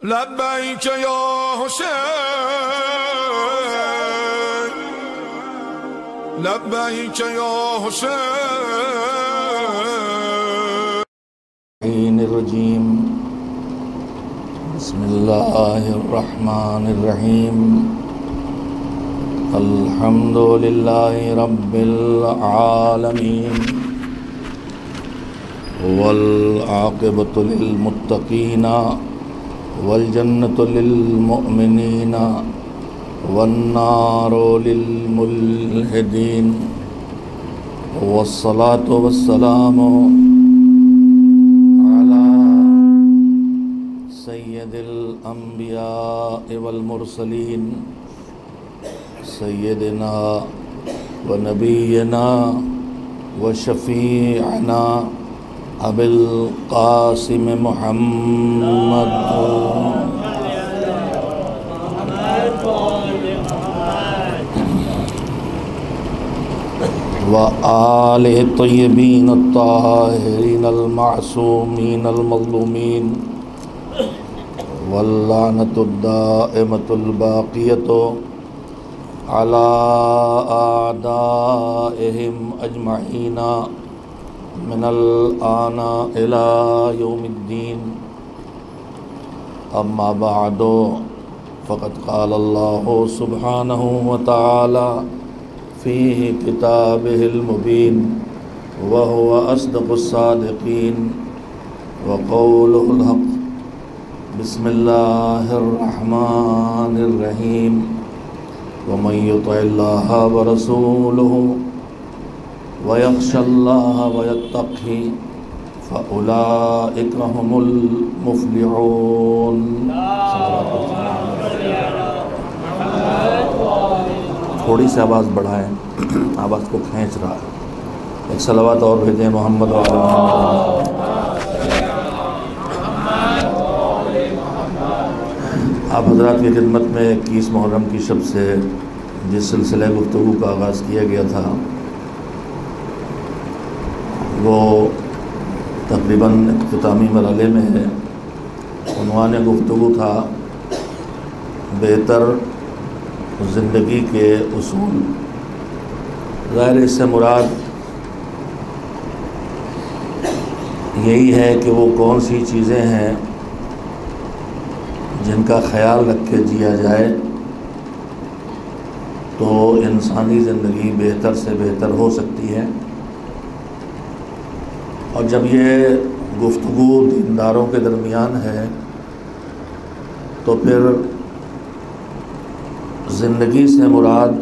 لبیک یا حسین لبیک یا حسین الرجیم بسم اللہ الرحمن الرحیم الحمد للہ رب العالمین والعاقبۃ للمتقین والجنۃ للمؤمنین والنار للملحدین والصلاة والسلام سید الانبیاء والمرسلین سیدنا و نبینا و شفیعنا ابی القاسم محمد و آلہ الطیبین الطاہرین المعصومین المظلومین واللعنۃ الدائمۃ الباقیۃ علی اعدائہم اجمعین من الآن الی یوم الدین اما بعد فقد قال اللہ سبحانہ وتعالی فی کتابہ المبین وہو اصدق الصادقین وقولہ الحق بسم اللہ الرحمن الرحیم ومن یطع اللہ ورسولہ ویخشى اللہ ویتقہ فأولئک هم المفلحون۔ تھوڑی سی آواز بڑھائیں، آواز کو کھینچ رہا ہے۔ ایک صلوات اور بھیجیں محمد و آل محمد۔ آپ حضرات کی خدمت میں 21 محرم کی شب سے جس سلسلہ گفتگو کا آغاز کیا گیا تھا وہ تقریباً اختتامی مرحلے میں ہے۔ عنوان گفتگو تھا بہتر زندگی کے اصول۔ ظاہر اس سے مراد یہی ہے کہ وہ کون سی چیزیں ہیں جن کا خیال رکھ کے جیا جائے تو انسانی زندگی بہتر سے بہتر ہو سکتی ہے۔ اور جب یہ گفتگو دینداروں کے درمیان ہے تو پھر زندگی سے مراد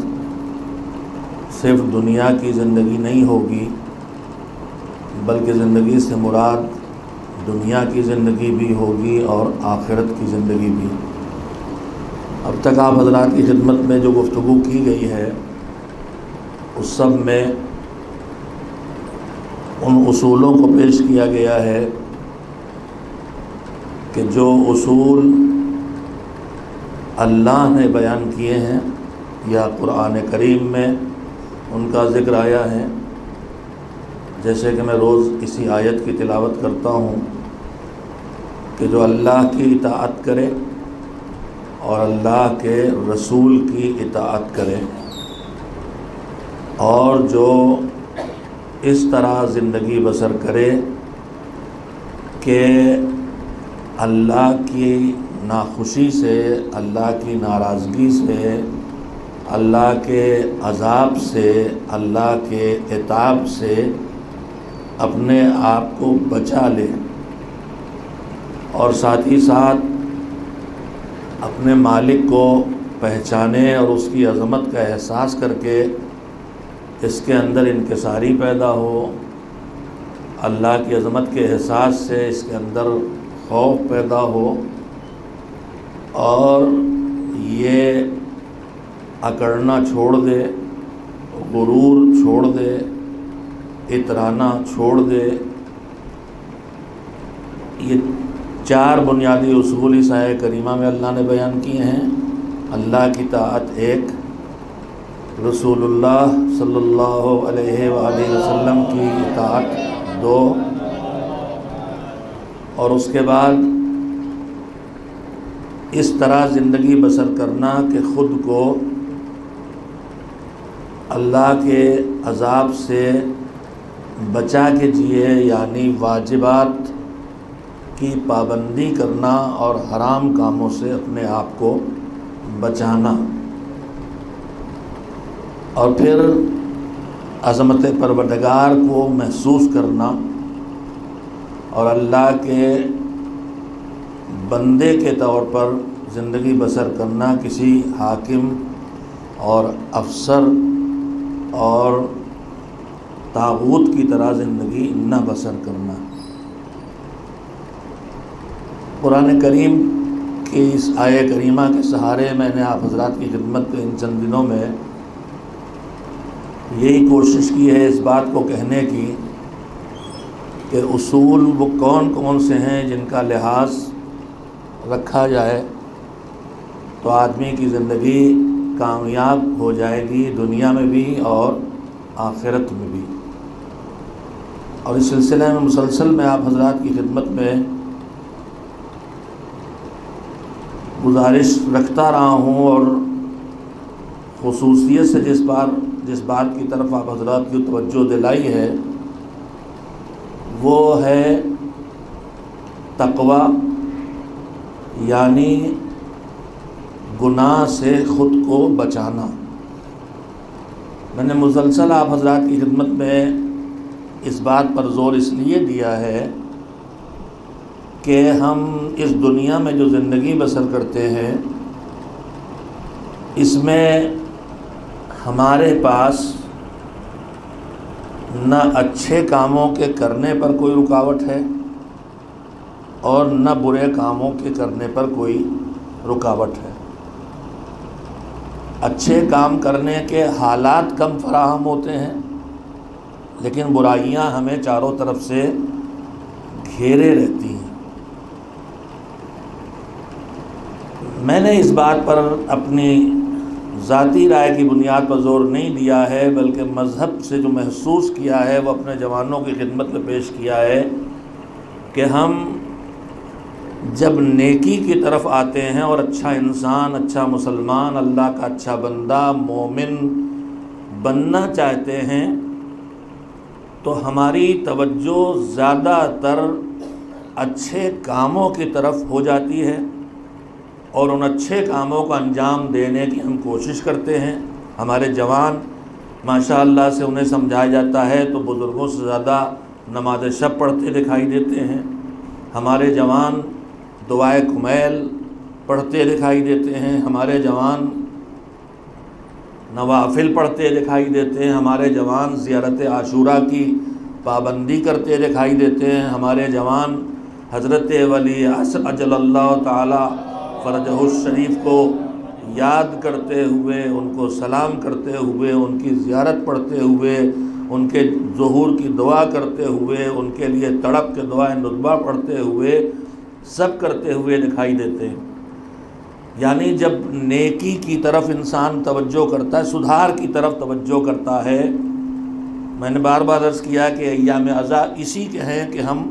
صرف دنیا کی زندگی نہیں ہوگی، بلکہ زندگی سے مراد دنیا کی زندگی بھی ہوگی اور آخرت کی زندگی بھی۔ اب تک آپ حضرات کی خدمت میں جو گفتگو کی گئی ہے اس سب میں ان اصولوں کو پیش کیا گیا ہے کہ جو اصول اللہ نے بیان کیے ہیں یا قرآن کریم میں ان کا ذکر آیا ہے۔ جیسے کہ میں روز اسی آیت کی تلاوت کرتا ہوں کہ جو اللہ کی اطاعت کرے اور اللہ کے رسول کی اطاعت کرے اور جو اس طرح زندگی بسر کرے کہ اللہ کی ناخوشی سے، اللہ کی ناراضگی سے، اللہ کے عذاب سے، اللہ کے عتاب سے اپنے آپ کو بچا لے اور ساتھ ہی ساتھ اپنے مالک کو پہچانے اور اس کی عظمت کا احساس کر کے اس کے اندر انکساری پیدا ہو، اللہ کی عظمت کے احساس سے اس کے اندر خوف پیدا ہو اور یہ اکڑنا چھوڑ دے، غرور چھوڑ دے، اترانا چھوڑ دے۔ یہ 4 بنیادی اصول اس آیہ کریمہ میں اللہ نے بیان کیے ہیں۔ اللہ کی طاعت 1، رسول اللہ صلی اللہ علیہ وآلہ وسلم کی اطاعت 2، اور اس کے بعد اس طرح زندگی بسر کرنا کہ خود کو اللہ کے عذاب سے بچا کے جیے، یعنی واجبات کی پابندی کرنا اور حرام کاموں سے اپنے آپ کو بچانا، اور پھر عظمت پروردگار کو محسوس کرنا اور اللہ کے بندے کے طور پر زندگی بسر کرنا، کسی حاکم اور افسر اور طاغوت کی طرح زندگی نہ بسر کرنا۔ قرآن کریم کی اس آیہ کریمہ کے سہارے میں نے آپ حضرات کی خدمت میں ان چند دنوں میں یہی کوشش کی ہے اس بات کو کہنے کی کہ اصول وہ کون کون سے ہیں جن کا لحاظ رکھا جائے تو آدمی کی زندگی کامیاب ہو جائے گی، دنیا میں بھی اور آخرت میں بھی۔ اور اس سلسلے میں مسلسل میں آپ حضرات کی خدمت میں گزارش رکھتا رہا ہوں، اور خصوصیت سے جس بات کی طرف آپ حضرات کی توجہ دلائی ہے وہ ہے تقوی، یعنی گناہ سے خود کو بچانا۔ میں نے مسلسل آپ حضرات کی خدمت میں اس بات پر زور اس لیے دیا ہے کہ ہم اس دنیا میں جو زندگی بسر کرتے ہیں اس میں ہمارے پاس نہ اچھے کاموں کے کرنے پر کوئی رکاوٹ ہے اور نہ برے کاموں کے کرنے پر کوئی رکاوٹ ہے۔ اچھے کام کرنے کے حالات کم فراہم ہوتے ہیں، لیکن برائیاں ہمیں چاروں طرف سے گھیرے رہتی ہیں۔ میں نے اس بات پر اپنی ذاتی رائے کی بنیاد پر زور نہیں دیا ہے، بلکہ مذہب سے جو محسوس کیا ہے وہ اپنے جوانوں کی خدمت میں پیش کیا ہے کہ ہم جب نیکی کی طرف آتے ہیں اور اچھا انسان، اچھا مسلمان، اللہ کا اچھا بندہ، مومن بننا چاہتے ہیں تو ہماری توجہ زیادہ تر اچھے کاموں کی طرف ہو جاتی ہے اور ان اچھے کاموں کو انجام دینے کی ہم کوشش کرتے ہیں۔ ہمارے جوان ماشاء اللہ سے انہیں سمجھایا جاتا ہے تو بزرگوں سے زیادہ نماز شب پڑھتے دکھائی دیتے ہیں۔ ہمارے جوان دعائے کمیل پڑھتے دکھائی دیتے ہیں، ہمارے جوان نوافل پڑھتے دکھائی دیتے ہیں، ہمارے جوان زیارت عاشوراء کی پابندی کرتے دکھائی دیتے ہیں، ہمارے جوان حضرت ولی عصر اجل اللہ تعالی فرجہ الشریف کو یاد کرتے ہوئے، ان کو سلام کرتے ہوئے، ان کی زیارت پڑھتے ہوئے، ان کے ظہور کی دعا کرتے ہوئے، ان کے لیے تڑپ کے دعائیں ندبہ پڑھتے ہوئے، سب کرتے ہوئے دکھائی دیتے ہیں۔ یعنی جب نیکی کی طرف انسان توجہ کرتا ہے، سدھار کی طرف توجہ کرتا ہے، میں نے بار بار عرض کیا کہ ایام عزا اسی کے ہیں کہ ہم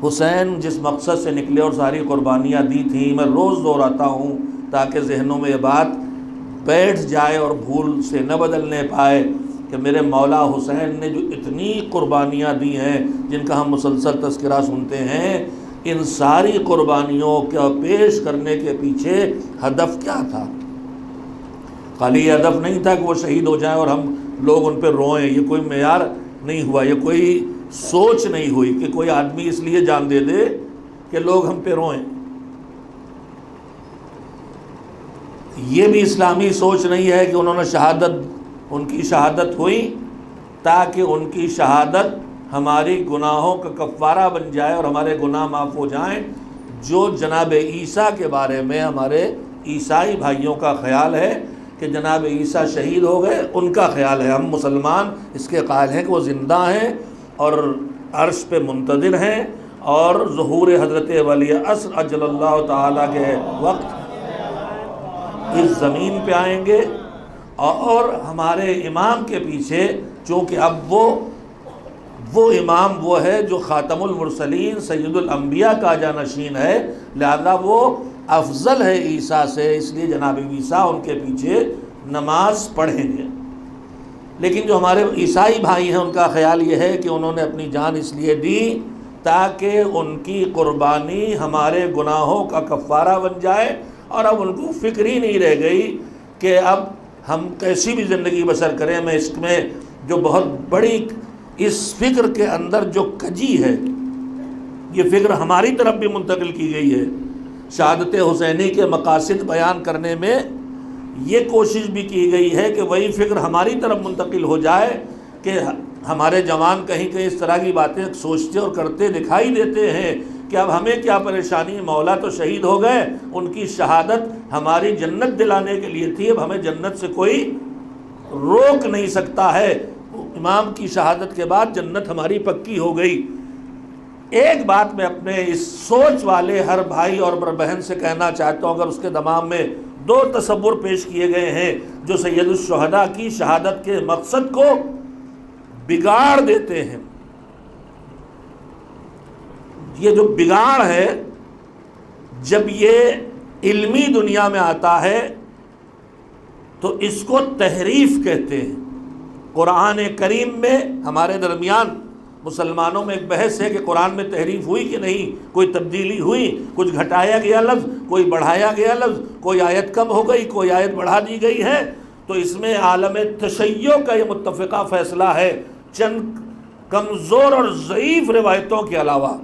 حسین جس مقصد سے نکلے اور ساری قربانیاں دی تھیں، میں روز دہراتا ہوں تاکہ ذہنوں میں یہ بات بیٹھ جائے اور بھول سے نہ بدلنے پائے کہ میرے مولا حسین نے جو اتنی قربانیاں دی ہیں جن کا ہم مسلسل تذکرہ سنتے ہیں، ان ساری قربانیوں کا پیش کرنے کے پیچھے ہدف کیا تھا؟ خالی یہ ہدف نہیں تھا کہ وہ شہید ہو جائیں اور ہم لوگ ان پہ روئیں، یہ کوئی معیار نہیں ہوا، یہ کوئی سوچ نہیں ہوئی کہ کوئی آدمی اس لیے جان دے دے کہ لوگ ہم پہ روئیں۔ یہ بھی اسلامی سوچ نہیں ہے کہ انہوں نے ان کی شہادت ہوئی تاکہ ان کی شہادت ہماری گناہوں کا کفارہ بن جائے اور ہمارے گناہ معاف ہو جائیں۔ جو جناب عیسیٰ کے بارے میں ہمارے عیسائی بھائیوں کا خیال ہے کہ جناب عیسیٰ شہید ہو گئے، ان کا خیال ہے، ہم مسلمان اس کے قائل ہیں کہ وہ زندہ ہیں اور عرش پہ منتظر ہیں اور ظہور حضرت ولی عصر اجل اللہ تعالیٰ کے وقت اس زمین پہ آئیں گے، اور ہمارے امام کے پیچھے چونکہ اب وہ امام وہ ہے جو خاتم المرسلین سید الانبیاء کا جانشین ہے، لہذا وہ افضل ہے عیسیٰ سے، اس لیے جناب عیسیٰ ان کے پیچھے نماز پڑھیں گے۔ لیکن جو ہمارے عیسائی بھائی ہیں ان کا خیال یہ ہے کہ انہوں نے اپنی جان اس لیے دی تاکہ ان کی قربانی ہمارے گناہوں کا کفارہ بن جائے، اور اب ان کو فکر ہی نہیں رہ گئی کہ اب ہم کیسی بھی زندگی بسر کریں۔ میں اس میں جو بہت بڑی اس فکر کے اندر جو کجی ہے، یہ فکر ہماری طرف بھی منتقل کی گئی ہے۔ شہادت حسینی کے مقاصد بیان کرنے میں یہ کوشش بھی کی گئی ہے کہ وہی فکر ہماری طرف منتقل ہو جائے کہ ہمارے جوان کہیں کہیں اس طرح کی باتیں سوچتے اور کرتے دکھائی دیتے ہیں کہ اب ہمیں کیا پریشانی، مولا تو شہید ہو گئے، ان کی شہادت ہماری جنت دلانے کے لیے تھی، اب ہمیں جنت سے کوئی روک نہیں سکتا ہے، امام کی شہادت کے بعد جنت ہماری پکی ہو گئی۔ ایک بات میں اپنے اس سوچ والے ہر بھائی اور بہن سے کہنا چاہتا ہوں، اگر اس کے دماغ میں دو تصور پیش کیے گئے ہیں جو سید الشہداء کی شہادت کے مقصد کو بگاڑ دیتے ہیں، یہ جو بگاڑ ہے جب یہ علمی دنیا میں آتا ہے تو اس کو تحریف کہتے ہیں۔ قرآن کریم میں ہمارے درمیان مسلمانوں میں ایک بحث ہے کہ قرآن میں تحریف ہوئی کہ نہیں، کوئی تبدیلی ہوئی، کچھ گھٹایا گیا لفظ، کوئی بڑھایا گیا لفظ، کوئی آیت کم ہو گئی، کوئی آیت بڑھا دی گئی ہے۔ تو اس میں عالم تشیع کا یہ متفقہ فیصلہ ہے، چند کمزور اور ضعیف روایتوں کے علاوہ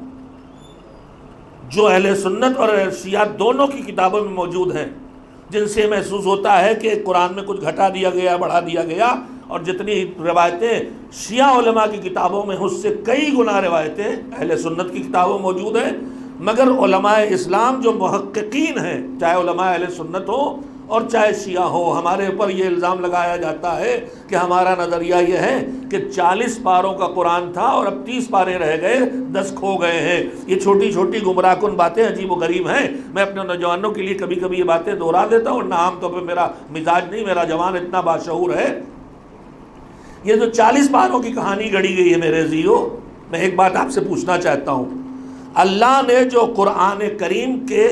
جو اہل سنت اور شیعہ دونوں کی کتابوں میں موجود ہیں، جن سے محسوس ہوتا ہے کہ قرآن میں کچھ گھٹا دیا گیا، بڑھا دیا گیا، اور جتنی روایتیں شیعہ علماء کی کتابوں میں اس سے کئی گنا روایتیں اہل سنت کی کتابوں موجود ہیں۔ مگر علماء اسلام جو محققین ہیں، چاہے علماء اہل سنت ہو اور چاہے شیعہ ہو، ہمارے اوپر یہ الزام لگایا جاتا ہے کہ ہمارا نظریہ یہ ہے کہ 40 پاروں کا قرآن تھا اور اب 30 پارے رہ گئے، 10 کھو گئے ہیں۔ یہ چھوٹی چھوٹی گمراہ کن باتیں عجیب و غریب ہیں۔ میں اپنے نوجوانوں کے لیے کبھی کبھی یہ باتیں دہرا دیتا ہوں، ورنہ عام طور پہ میرا مزاج نہیں، میرا جوان اتنا باشعور ہے۔ یہ جو 40 پاروں کی کہانی گڑھی گئی ہے میرے عزیزو، میں ایک بات آپ سے پوچھنا چاہتا ہوں، اللہ نے جو قرآن کریم کے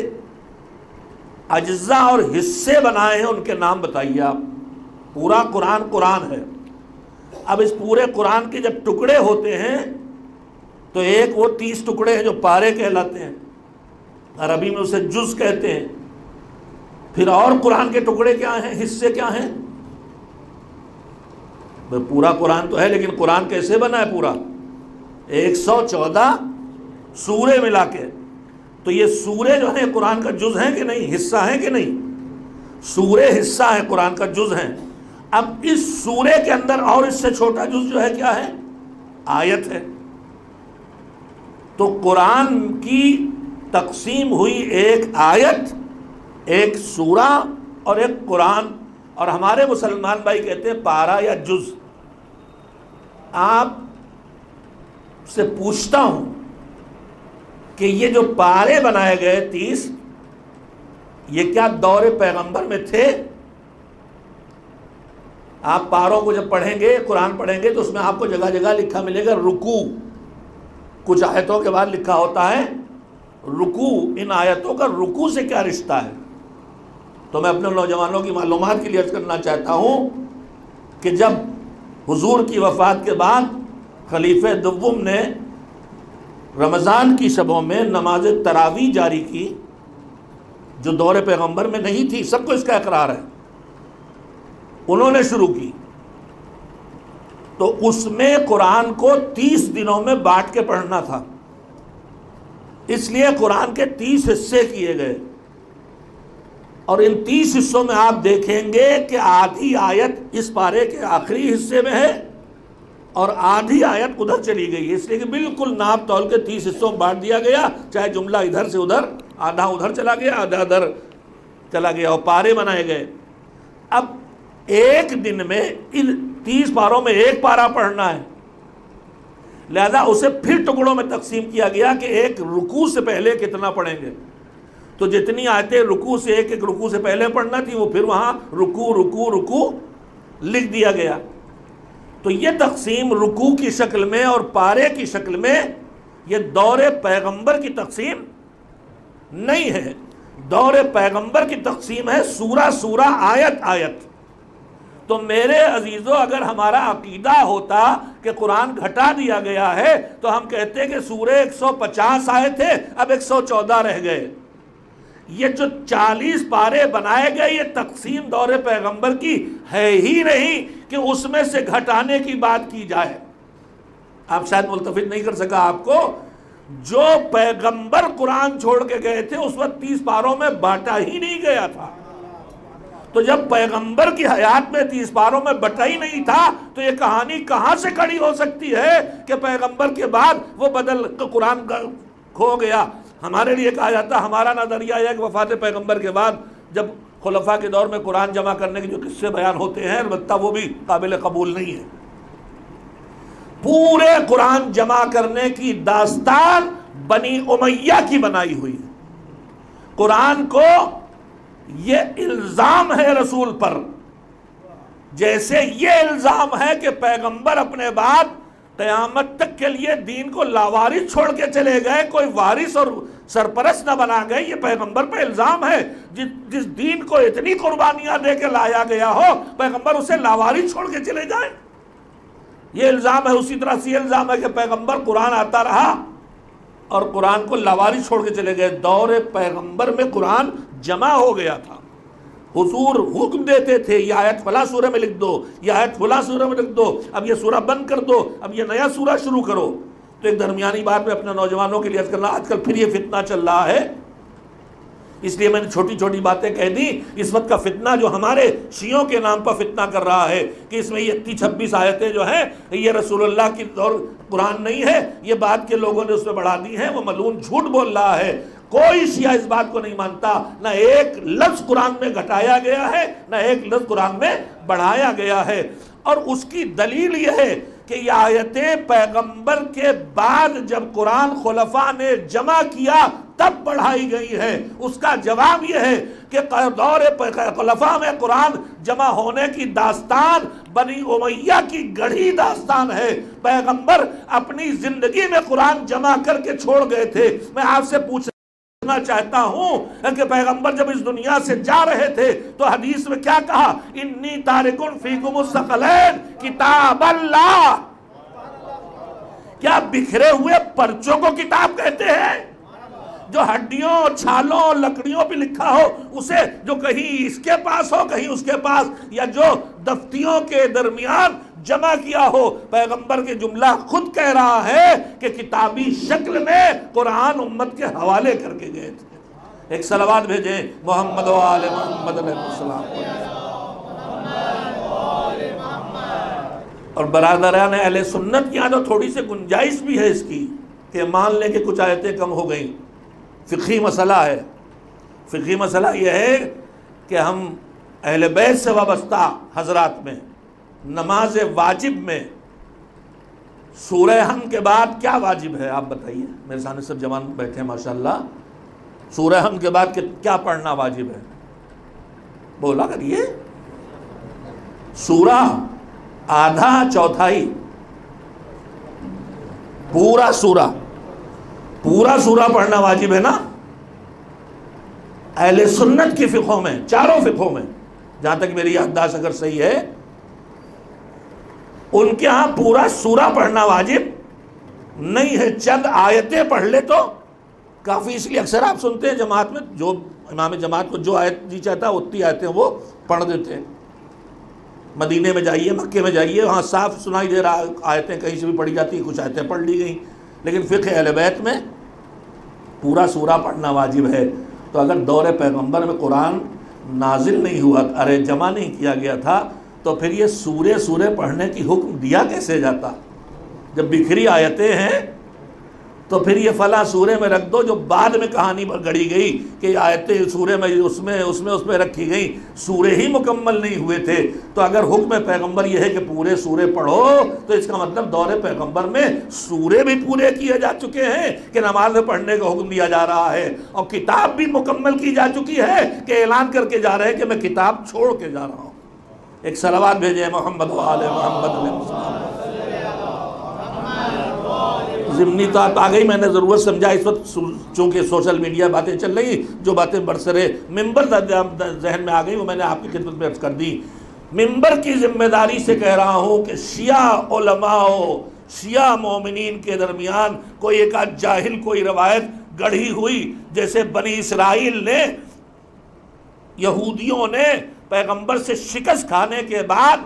اجزاء اور حصے بنائے ہیں ان کے نام بتائیے آپ۔ پورا قرآن قرآن ہے، اب اس پورے قرآن کے جب ٹکڑے ہوتے ہیں تو ایک وہ 30 ٹکڑے ہیں جو پارے کہلاتے ہیں، عربی میں اسے جز کہتے ہیں۔ پھر اور قرآن کے ٹکڑے کیا ہیں، حصے کیا ہیں؟ پورا قرآن تو ہے، لیکن قرآن کیسے بنا ہے پورا؟ 114 سورے ملا کے۔ تو یہ سورے جو ہیں قرآن کا جز ہیں کہ نہیں، حصہ ہیں کہ نہیں؟ سورے حصہ ہیں، قرآن کا جز ہیں۔ اب اس سورے کے اندر اور اس سے چھوٹا جز جو ہے کیا ہے؟ آیت ہے۔ تو قرآن کی تقسیم ہوئی ایک آیت، ایک سورہ اور ایک قرآن، اور ہمارے مسلمان بھائی کہتے ہیں پارا یا جز۔ آپ سے پوچھتا ہوں کہ یہ جو پارے بنائے گئے 30، یہ کیا دور پیغمبر میں تھے؟ آپ پاروں کو جب پڑھیں گے، قرآن پڑھیں گے، تو اس میں آپ کو جگہ جگہ لکھا ملے گا رکوع۔ کچھ آیتوں کے بعد لکھا ہوتا ہے رکوع۔ ان آیتوں کا رکوع سے کیا رشتہ ہے؟ تو میں اپنے نوجوانوں کی معلومات کے لیے عرض کرنا چاہتا ہوں کہ جب حضور کی وفات کے بعد خلیفہ دوم نے رمضان کی شبوں میں نماز تراویح جاری کی، جو دور پیغمبر میں نہیں تھی، سب کو اس کا اقرار ہے، انہوں نے شروع کی، تو اس میں قرآن کو 30 دنوں میں بانٹ کے پڑھنا تھا، اس لیے قرآن کے 30 حصے کیے گئے۔ اور ان 30 حصوں میں آپ دیکھیں گے کہ آدھی آیت اس پارے کے آخری حصے میں ہے اور آدھی آیت ادھر چلی گئی ہے، اس لیے کہ بالکل ناپ تول کے 30 حصوں میں بانٹ دیا گیا، چاہے جملہ ادھر سے ادھر، آدھا ادھر چلا گیا، آدھا ادھر چلا گیا، اور پارے بنائے گئے۔ اب ایک دن میں ان 30 پاروں میں ایک پارہ پڑھنا ہے، لہذا اسے پھر ٹکڑوں میں تقسیم کیا گیا کہ ایک رکوع سے پہلے کتنا پڑھیں گے۔ تو جتنی آیتیں رکوع سے ایک رکوع سے پہلے پڑھنا تھی، وہ پھر وہاں رکوع رکوع رکوع لکھ دیا گیا۔ تو یہ تقسیم رکوع کی شکل میں اور پارے کی شکل میں یہ دور پیغمبر کی تقسیم نہیں ہے۔ دور پیغمبر کی تقسیم ہے سورہ سورہ، آیت آیت۔ تو میرے عزیزو، اگر ہمارا عقیدہ ہوتا کہ قرآن گھٹا دیا گیا ہے تو ہم کہتے کہ سورے 150 آئے تھے، اب 114 رہ گئے۔ یہ جو 40 پارے بنائے گئے، یہ تقسیم دور پیغمبر کی ہے ہی نہیں کہ اس میں سے گھٹانے کی بات کی جائے۔ آپ شاید ملتفت نہیں کر سکا آپ کو، جو پیغمبر قرآن چھوڑ کے گئے تھے اس وقت 30 پاروں میں بانٹا ہی نہیں گیا تھا۔ تو جب پیغمبر کی حیات میں 30 پاروں میں بٹا ہی نہیں تھا تو یہ کہانی کہاں سے کھڑی ہو سکتی ہے کہ پیغمبر کے بعد وہ بدل قرآن کھو گیا؟ ہمارے لیے کہا جاتا، ہمارا نظریہ ہے کہ وفات پیغمبر کے بعد جب خلفاء کے دور میں قرآن جمع کرنے کے جو قصے بیان ہوتے ہیں، البتہ وہ بھی قابل قبول نہیں ہے۔ پورے قرآن جمع کرنے کی داستان بنی امیہ کی بنائی ہوئی ہے۔ قرآن کو یہ الزام ہے رسول پر، جیسے یہ الزام ہے کہ پیغمبر اپنے بعد قیامت تک کے لیے دین کو لاوارث چھوڑ کے چلے گئے، کوئی وارث اور سرپرست نہ بنا گئے۔ یہ پیغمبر پہ الزام ہے، جس دین کو اتنی قربانیاں دے کے لایا گیا ہو، پیغمبر اسے لاوارث چھوڑ کے چلے جائیں، یہ الزام ہے۔ اسی طرح سے یہ الزام ہے کہ پیغمبر قرآن آتا رہا اور قرآن کو لاوارث چھوڑ کے چلے گئے۔ دور پیغمبر میں قرآن جمع ہو گیا تھا، حضور حکم دیتے تھے یہ آیت فلاں سورہ میں لکھ دو، یہ آیت فلاں سورہ میں لکھ دو، اب یہ سورہ بند کر دو، اب یہ نیا سورہ شروع کرو۔ تو ایک درمیانی بات میں اپنے نوجوانوں کے لیے عرض کرنا، آج کل پھر یہ فتنہ چل رہا ہے، اس لیے میں نے چھوٹی چھوٹی باتیں کہہ دی۔ اس وقت کا فتنہ جو ہمارے شیعوں کے نام پر فتنہ کر رہا ہے کہ اس میں یہ 26 آیتیں جو ہیں یہ رسول اللہ کی دور قرآن نہیں ہے، یہ بات کے لوگوں نے اس میں بڑھا دی ہیں، وہ ملعون جھوٹ بول رہا ہے۔ کوئی شیعہ اس بات کو نہیں مانتا، نہ ایک لفظ قرآن میں گھٹایا گیا ہے، نہ ایک لفظ قرآن میں بڑھایا گیا ہے۔ اور اس کی دلیل یہ ہے کہ یہ آیتیں پیغمبر کے بعد جب قرآن خلفاء نے جمع کیا تب بڑھائی گئی ہے۔ اس کا جواب یہ ہے کہ دور خلفاء میں قرآن جمع ہونے کی داستان بنی امیہ کی گڑھی داستان ہے۔ پیغمبر اپنی زندگی میں قرآن جمع کر کے چھوڑ گئے تھے۔ میں آپ سے پوچھنا چاہتا ہوں کہ پیغمبر جب اس دنیا سے جا رہے تھے تو حدیث میں کیا کہا؟ انی تارکن فیکم الثقلین کتاب اللہ۔ کیا بکھرے ہوئے پرچوں کو کتاب کہتے ہیں؟ جو ہڈیوں، چھالوں، لکڑیوں پہ لکھا ہو اسے، جو کہیں اس کے پاس ہو کہیں اس کے پاس، یا جو دفتیوں کے درمیان جمع کیا ہو۔ پیغمبر کے جملہ خود کہہ رہا ہے کہ کتابی شکل میں قرآن امت کے حوالے کر کے گئے تھے۔ ایک صلوات بھیجیں محمد و آل محمد علیہ السلام۔ اور برادران اہل سنت کی یہاں تو تھوڑی سی گنجائش بھی ہے اس کی کہ مان لیں کہ کچھ آیتیں کم ہو گئیں۔ فقہی مسئلہ ہے، فقہی مسئلہ یہ ہے کہ ہم اہل بیت سے وابستہ حضرات میں نماز واجب میں سورہ حمد کے بعد کیا واجب ہے؟ آپ بتائیے، میرے سامنے سب جوان بیٹھے ہیں ماشاءاللہ۔ سورہ حمد کے بعد کیا پڑھنا واجب ہے؟ بولا کریے۔ سورہ آدھا چوتھائی، پورا سورہ پڑھنا واجب ہے نا؟ اہل سنت کی فقہوں میں، چاروں فقہوں میں، جہاں تک میری یادداشت اگر صحیح ہے، ان کے ہاں پورا سورہ پڑھنا واجب نہیں ہے، چند آیتیں پڑھ لے تو کافی۔ اس لیے اکثر آپ سنتے ہیں جماعت میں، جو امام جماعت کو جو آیت جی چاہتا ہے اتنی آیتیں وہ پڑھ دیتے ہیں۔ مدینے میں جائیے، مکے میں جائیے، وہاں صاف سنائی دے رہا آیتیں کہیں سے بھی پڑھی جاتی ہیں، کچھ آیتیں پڑھ لی گئیں۔ لیکن فقہ اہل بیت میں پورا سورہ پڑھنا واجب ہے۔ تو اگر دور پیغمبر میں قرآن نازل نہیں ہوا، جمع نہیں کیا گیا تھا، تو پھر یہ سورے پڑھنے کی حکم دیا کیسے جاتا؟ جب بکھری آیتیں ہیں تو پھر یہ فلاں سورے میں رکھ دو، جو بعد میں کہانی گڑھی گئی کہ آیتیں سورے میں اس میں رکھی گئی، سورے ہی مکمل نہیں ہوئے تھے۔ تو اگر حکم پیغمبر یہ ہے کہ پورے سورے پڑھو تو اس کا مطلب دور پیغمبر میں سورے بھی پورے کیے جا چکے ہیں کہ نماز پڑھنے کا حکم دیا جا رہا ہے، اور کتاب بھی مکمل کی جا چکی ہے کہ اعلان کر کے جا رہے ہیں کہ میں کتاب چھوڑ کے جا رہا ہوں۔ ایک صلوات بھیجیں محمد و آل محمد علیہ السلام۔ ضمنی طور آ گئی، میں نے ضرورت سمجھا اس وقت چونکہ سوشل میڈیا باتیں چل رہی، جو باتیں برسرے ممبر ذہن میں آ گئی وہ میں نے آپ کی خدمت میں عرض کر دی۔ ممبر کی ذمہ داری سے کہہ رہا ہوں کہ شیعہ علماء و شیعہ مومنین کے درمیان کوئی ایک آدھ جاہل کوئی روایت گڑھی ہوئی، جیسے بنی اسرائیل نے، یہودیوں نے پیغمبر سے شکست کھانے کے بعد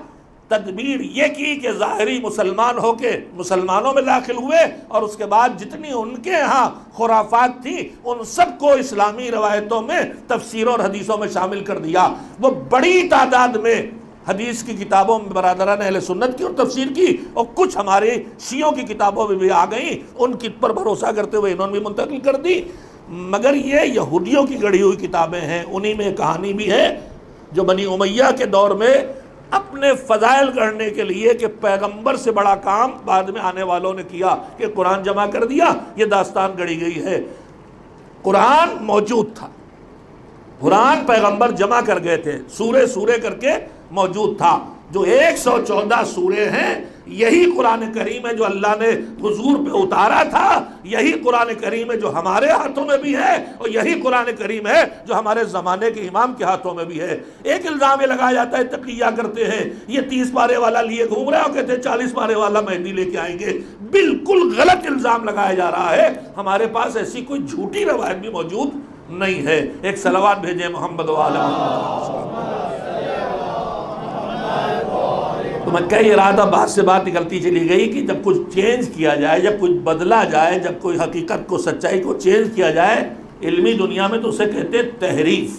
تدبیر یہ کی کہ ظاہری مسلمان ہو کے مسلمانوں میں داخل ہوئے، اور اس کے بعد جتنی ان کے ہاں خرافات تھی ان سب کو اسلامی روایتوں میں تفسیروں اور حدیثوں میں شامل کر دیا۔ وہ بڑی تعداد میں حدیث کی کتابوں میں برادران اہل سنت کی اور تفسیر کی، اور کچھ ہمارے شیعوں کی کتابوں میں بھی آ گئیں، ان کی پر بھروسہ کرتے ہوئے انہوں نے بھی منتقل کر دی۔ مگر یہ یہودیوں کی گڑھی ہوئی کتابیں ہیں، انہی میں کہانی بھی ہے جو بنی امیہ کے دور میں اپنے فضائل گڑھنے کے لیے کہ پیغمبر سے بڑا کام بعد میں آنے والوں نے کیا کہ قرآن جمع کر دیا، یہ داستان گڑھی گئی ہے۔ قرآن موجود تھا، قرآن پیغمبر جمع کر گئے تھے، سورے سورے کر کے موجود تھا۔ جو 114 سورے ہیں یہی قرآن کریم ہے جو اللہ نے حضور پہ اتارا تھا، یہی قرآن کریم ہے جو ہمارے ہاتھوں میں بھی ہے، اور یہی قرآن کریم ہے جو ہمارے زمانے کے امام کے ہاتھوں میں بھی ہے۔ ایک الزام یہ لگایا جاتا ہے تقیہ کرتے ہیں، یہ 30 پارے والا لیے گھوم رہے ہیں اور کہتے ہیں 40 پارے والا مہدی لے کے آئیں گے۔ بالکل غلط الزام لگایا جا رہا ہے، ہمارے پاس ایسی کوئی جھوٹی روایت بھی موجود نہیں ہے۔ ایک صلوات بھیجیں محمد و آل محمد۔ تو میں کئی ارادہ بات سے بات نکلتی چلی گئی کہ جب کچھ چینج کیا جائے، جب کچھ بدلا جائے، جب کوئی حقیقت کو سچائی کو چینج کیا جائے علمی دنیا میں، تو اسے کہتے ہیں تحریف۔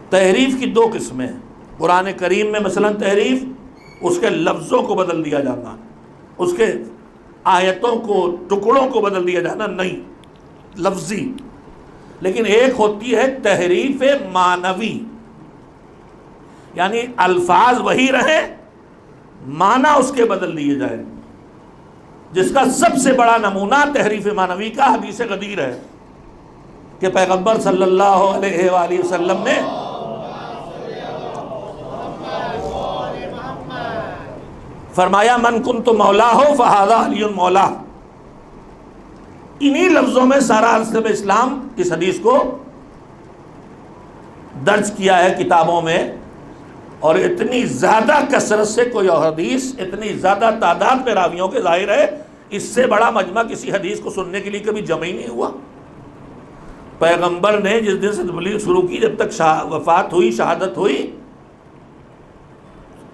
تحریف کی 2 قسمیں ہیں قرآن کریم میں، مثلا تحریف اس کے لفظوں کو بدل دیا جانا، اس کے آیتوں کو ٹکڑوں کو بدل دیا جانا، نہیں لفظی۔ لیکن ایک ہوتی ہے تحریف معنوی، یعنی الفاظ وہی رہیں معنی اس کے بدل دیے جائیں، جس کا سب سے بڑا نمونہ تحریف معنوی کا حدیث غدیر ہے کہ پیغمبر صلی اللہ علیہ وآلہ وسلم نے فرمایا من کنت مولا ہو فہذا علی مولا۔ انہی لفظوں میں سارا عالم اسلام اس حدیث کو درج کیا ہے کتابوں میں، اور اتنی زیادہ کثرت سے کوئی اور حدیث، اتنی زیادہ تعداد میں راویوں کے ظاہر ہے، اس سے بڑا مجمع کسی حدیث کو سننے کے لیے کبھی جمع ہی نہیں ہوا۔ پیغمبر نے جس دن سے تبلیغ شروع کی جب تک وفات ہوئی، شہادت ہوئی،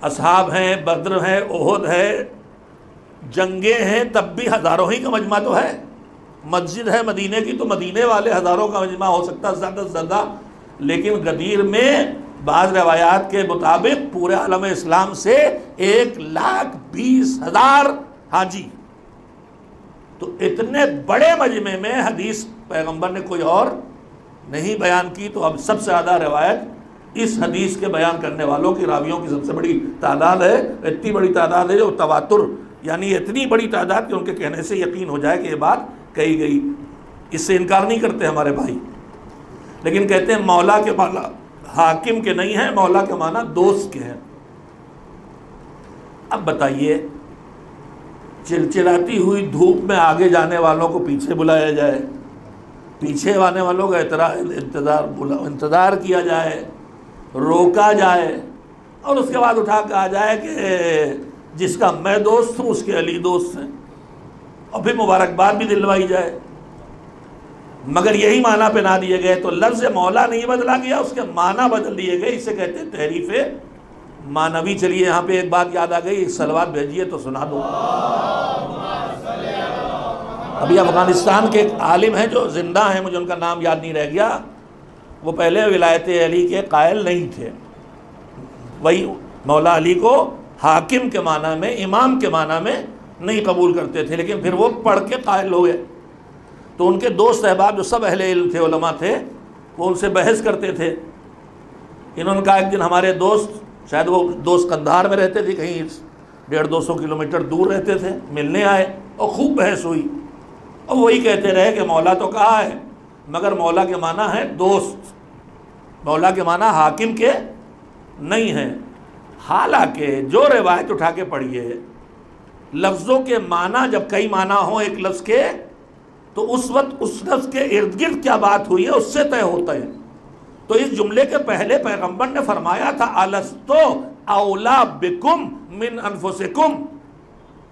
اصحاب ہیں، بدر ہیں، احد ہے، جنگیں ہیں، تب بھی ہزاروں ہی کا مجمع تو ہے۔ مسجد ہے مدینے کی تو مدینے والے ہزاروں کا مجمع ہو سکتا ہے زیادہ سے زیادہ، لیکن غدیر میں بعض روایات کے مطابق پورے عالم اسلام سے 1,20,000 حاجی۔ تو اتنے بڑے مجمع میں حدیث پیغمبر نے کوئی اور نہیں بیان کی، تو اب سب سے زیادہ روایت اس حدیث کے بیان کرنے والوں کی راویوں کی سب سے بڑی تعداد ہے۔ اتنی بڑی تعداد ہے جو تواتر، یعنی اتنی بڑی تعداد کہ ان کے کہنے سے یقین ہو جائے کہ یہ بات کہی گئی۔ اس سے انکار نہیں کرتے ہمارے بھائی، لیکن کہتے ہیں مولا کے معنی حاکم کے نہیں ہیں، مولا کے معنی دوست کے ہیں۔ اب بتائیے، چلچلاتی ہوئی دھوپ میں آگے جانے والوں کو پیچھے بلایا جائے، پیچھے آنے والوں کا انتظار کیا جائے، روکا جائے، اور اس کے بعد اٹھا کے آ جائے کہ جس کا میں دوست ہوں اس کے علی دوست ہیں، اور پھر مبارکباد بھی دلوائی جائے، مگر یہی معنی پہنا دیے گئے۔ تو لفظ مولا نہیں بدلا گیا، اس کے معنی بدل دیے گئے، اسے کہتے ہیں تحریف معنوی۔ چلیے یہاں پہ ایک بات یاد آ گئی، ایک صلوات بھیجیے تو سنا دو۔ ابھی افغانستان کے ایک عالم ہیں جو زندہ ہیں، مجھے ان کا نام یاد نہیں رہ گیا، وہ پہلے ولایت علی کے قائل نہیں تھے، وہی مولا علی کو حاکم کے معنی میں، امام کے معنی میں نہیں قبول کرتے تھے، لیکن پھر وہ پڑھ کے قائل ہو گئے۔ تو ان کے دوست احباب جو سب اہل علم تھے، علماء تھے، وہ ان سے بحث کرتے تھے۔ انہوں نے کہا ایک دن ہمارے دوست، شاید وہ دوست قندھار میں رہتے تھے، کہیں 150-200 کلومیٹر دور رہتے تھے، ملنے آئے اور خوب بحث ہوئی، اور وہی کہتے رہے کہ مولا تو کہا ہے، مگر مولا کے معنی ہے دوست، مولا کے معنی حاکم کے نہیں ہیں۔ حالانکہ جو روایت اٹھا کے پڑھیے لفظوں کے معنی جب کئی معنی ہوں ایک لفظ کے تو اس وقت اس لفظ کے ارد گرد کیا بات ہوئی ہے اس سے طے ہوتا ہے. تو اس جملے کے پہلے پیغمبر نے فرمایا تھا الستو اولا بکم من انفسکم.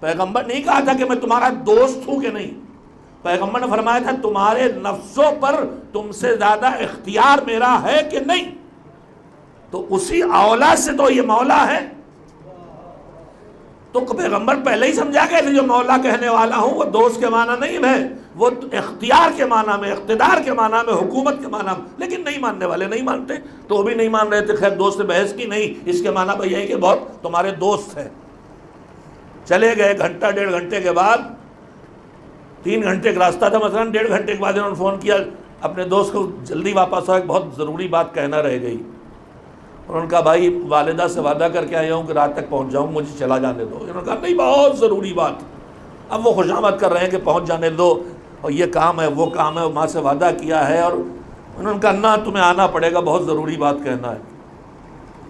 پیغمبر نہیں کہا تھا کہ میں تمہارا دوست ہوں کہ نہیں. پیغمبر نے فرمایا تھا تمہارے نفسوں پر تم سے زیادہ اختیار میرا ہے کہ نہیں. تو اسی اولا سے تو یہ مولا ہے. تو پیغمبر پہلے ہی سمجھا گئے تھے جو مولا کہنے والا ہوں وہ دوست کے معنی نہیں ہے, وہ اختیار کے معنی میں, اقتدار کے معنی میں, حکومت کے معنی میں. لیکن نہیں ماننے والے نہیں مانتے, تو وہ بھی نہیں مان رہے تھے. خیر دوست بحث کی نہیں, اس کے معنی بھئی ہے کہ بہت تمہارے دوست ہیں. چلے گئے, گھنٹہ ڈیڑھ گھنٹے کے بعد, 3 گھنٹے کا راستہ تھا مثلا, 1.5 گھنٹے کے بعد انہوں نے فون کیا اپنے دوست کو, جلدی واپس آؤ, ایک بہت ضروری بات کہنا رہ گئی. انہوں نے کہا بھائی والدہ سے وعدہ کر کے آیا ہوں کہ رات تک پہنچ جاؤں, مجھے چلا جانے دو. انہوں نے کہا نہیں بہت ضروری بات. اب وہ خوشامد کر رہے ہیں کہ پہنچ جانے دو, اور یہ کام ہے وہ کام ہے, ماں سے وعدہ کیا ہے. اور انہوں نے کہا نہ تمہیں آنا پڑے گا, بہت ضروری بات کہنا ہے,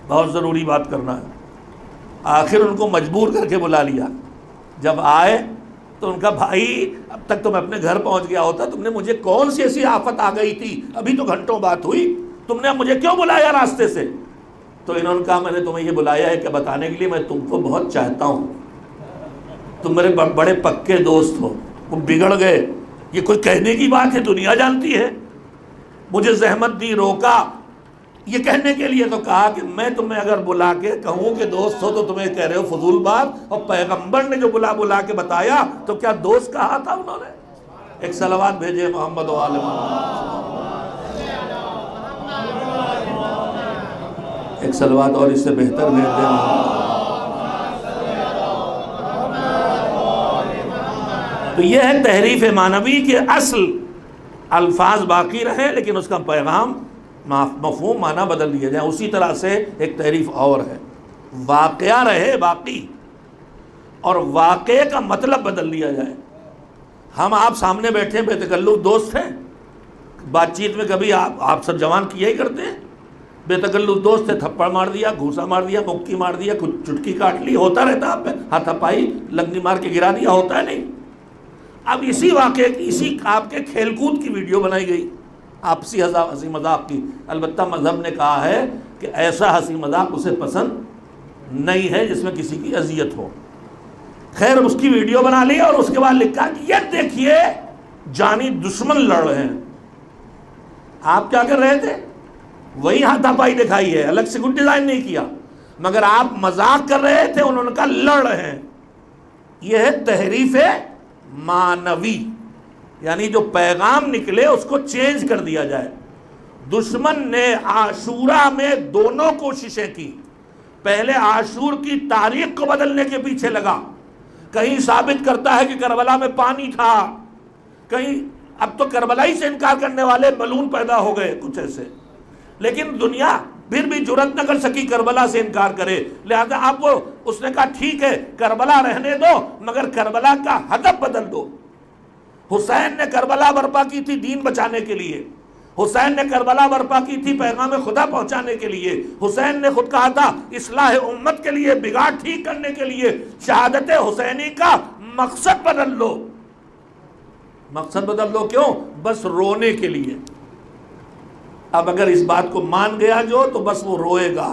بہت ضروری بات کرنا ہے. آخر ان کو مجبور کر کے بلا لیا. جب آئے تو ان کا بھائی اب تک تو میں اپنے گھر پہنچ گیا ہوتا, تم نے مجھے کون سی ایسی آفت آ گئی تھی, ابھی تو گھنٹوں بات ہوئی, تم نے اب مجھے کیوں بلایا راستے سے. تو انہوں نے کہا میں نے تمہیں یہ بلایا ہے کہ بتانے کے لیے میں تم کو بہت چاہتا ہوں, تم میرے بڑے پکے دوست ہو. وہ بگڑ گئے, یہ کوئی کہنے کی بات ہے, دنیا جانتی ہے. مجھے زحمت دی, روکا, یہ کہنے کے لیے تو کہا کہ میں تمہیں اگر بلا کے کہوں کہ دوست ہو تو تمہیں کہہ رہے ہو فضول بات, اور پیغمبر نے جو بلا کے بتایا تو کیا دوست کہا تھا انہوں نے. ایک صلوات بھیجے محمد و آل محمد, ایک صلوات اور اس سے بہتر بھیج دیں. تو یہ ہے تحریف معنوی کہ اصل الفاظ باقی رہیں لیکن اس کا پیغام مفہوم معنی بدل دیا جائے. اسی طرح سے ایک تحریف اور ہے, واقعہ رہے باقی اور واقعے کا مطلب بدل دیا جائے. ہم آپ سامنے بیٹھے بے تکلف دوست ہیں, بات چیت میں کبھی آپ سب جوان کیا ہی کرتے ہیں, بے تکلف دوست ہے, تھپڑ مار دیا, گھوسا مار دیا, مکی مار دیا, کچھ چٹکی کاٹ لی, ہوتا رہتا آپ پہ, ہاتھ پائی لنگی مار کے گرا دیا, ہوتا ہے نہیں. اب اسی واقعے کی, اسی آپ کے کھیل کود کی ویڈیو بنائی گئی, آپسی ہنسی مذاق کی. البتہ مذہب نے کہا ہے کہ ایسا ہنسی مذاق اسے پسند نہیں ہے جس میں کسی کی اذیت ہو. خیر اس کی ویڈیو بنا لی اور اس کے بعد لکھا کہ یہ دیکھیے جانی دشمن لڑ رہے ہیں. آپ کیا کر رہے تھے, وہی ہاتھا پائی دکھائی ہے, الگ سے کچھ ڈیزائن نہیں کیا, مگر آپ مذاق کر رہے تھے, انہوں نے کہا لڑ رہے ہیں. یہ ہے تحریف معنوی, یعنی جو پیغام نکلے اس کو چینج کر دیا جائے. دشمن نے عاشورہ میں دونوں کوششیں کی. پہلے عاشور کی تاریخ کو بدلنے کے پیچھے لگا, کہیں ثابت کرتا ہے کہ کربلا میں پانی تھا, کہیں اب تو کربلا ہی سے انکار کرنے والے ملعون پیدا ہو گئے کچھ ایسے. لیکن دنیا پھر بھی جرأت نہ کر سکی کربلا سے انکار کرے, لہذا آپ کو اس نے کہا ٹھیک ہے کربلا رہنے دو مگر کربلا کا ہدف بدل دو. حسین نے کربلا برپا کی تھی دین بچانے کے لیے, حسین نے کربلا برپا کی تھی پیغام خدا پہنچانے کے لیے, حسین نے خود کہا تھا اصلاح امت کے لیے, بگاڑ ٹھیک کرنے کے لیے. شہادت حسینی کا مقصد بدل لو. مقصد بدل لو کیوں؟ بس رونے کے لیے. اب اگر اس بات کو مان گیا جو تو بس وہ روئے گا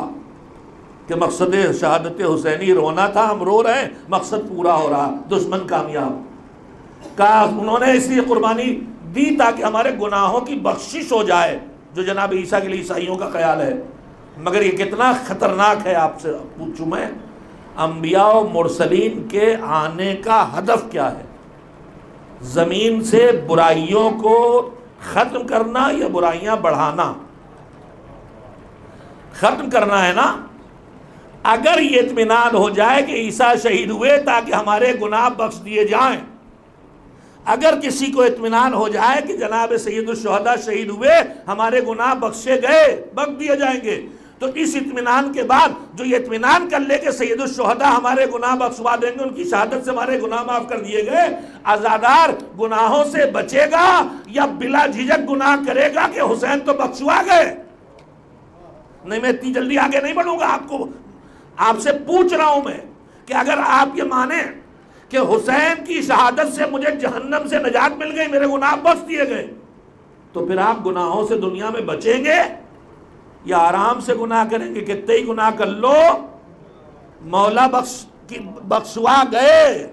کہ مقصد شہادت حسینی رونا تھا, ہم رو رہے ہیں, مقصد پورا ہو رہا, دشمن کامیاب. کہا انہوں نے اس لیے قربانی دی تاکہ ہمارے گناہوں کی بخشش ہو جائے, جو جناب عیسیٰ کے لیے عیسائیوں کا خیال ہے. مگر یہ کتنا خطرناک ہے, آپ سے پوچھوں میں, انبیاء و مرسلین کے آنے کا ہدف کیا ہے؟ زمین سے برائیوں کو ختم کرنا یا برائیاں بڑھانا؟ ختم کرنا ہے نا. اگر یہ اطمینان ہو جائے کہ عیسیٰ شہید ہوئے تاکہ ہمارے گناہ بخش دیے جائیں, اگر کسی کو اطمینان ہو جائے کہ جناب سید الشہداء شہید ہوئے ہمارے گناہ بخشے گئے, بخش دیے جائیں گے, تو اس اطمینان کے بعد جو یہ اطمینان کر لے کہ سید الشہداء ہمارے گناہ بخشوا دیں گے, ان کی شہادت سے ہمارے گناہ معاف کر دیے گئے, عزادار گناہوں سے بچے گا یا بلا جھجک گناہ کرے گا کہ حسین تو بخشوا گئے؟ نہیں, میں اتنی جلدی آگے نہیں بڑھوں گا. آپ سے پوچھ رہا ہوں میں کہ اگر آپ یہ مانیں کہ حسین کی شہادت سے مجھے جہنم سے نجات مل گئی، میرے گناہ بخش دیے گئے، تو پھر آپ گناہوں سے دنیا میں بچیں گے یا آرام سے گناہ کریں گے؟ کتنے ہی گناہ کر لو، مولا بخشوا گئے،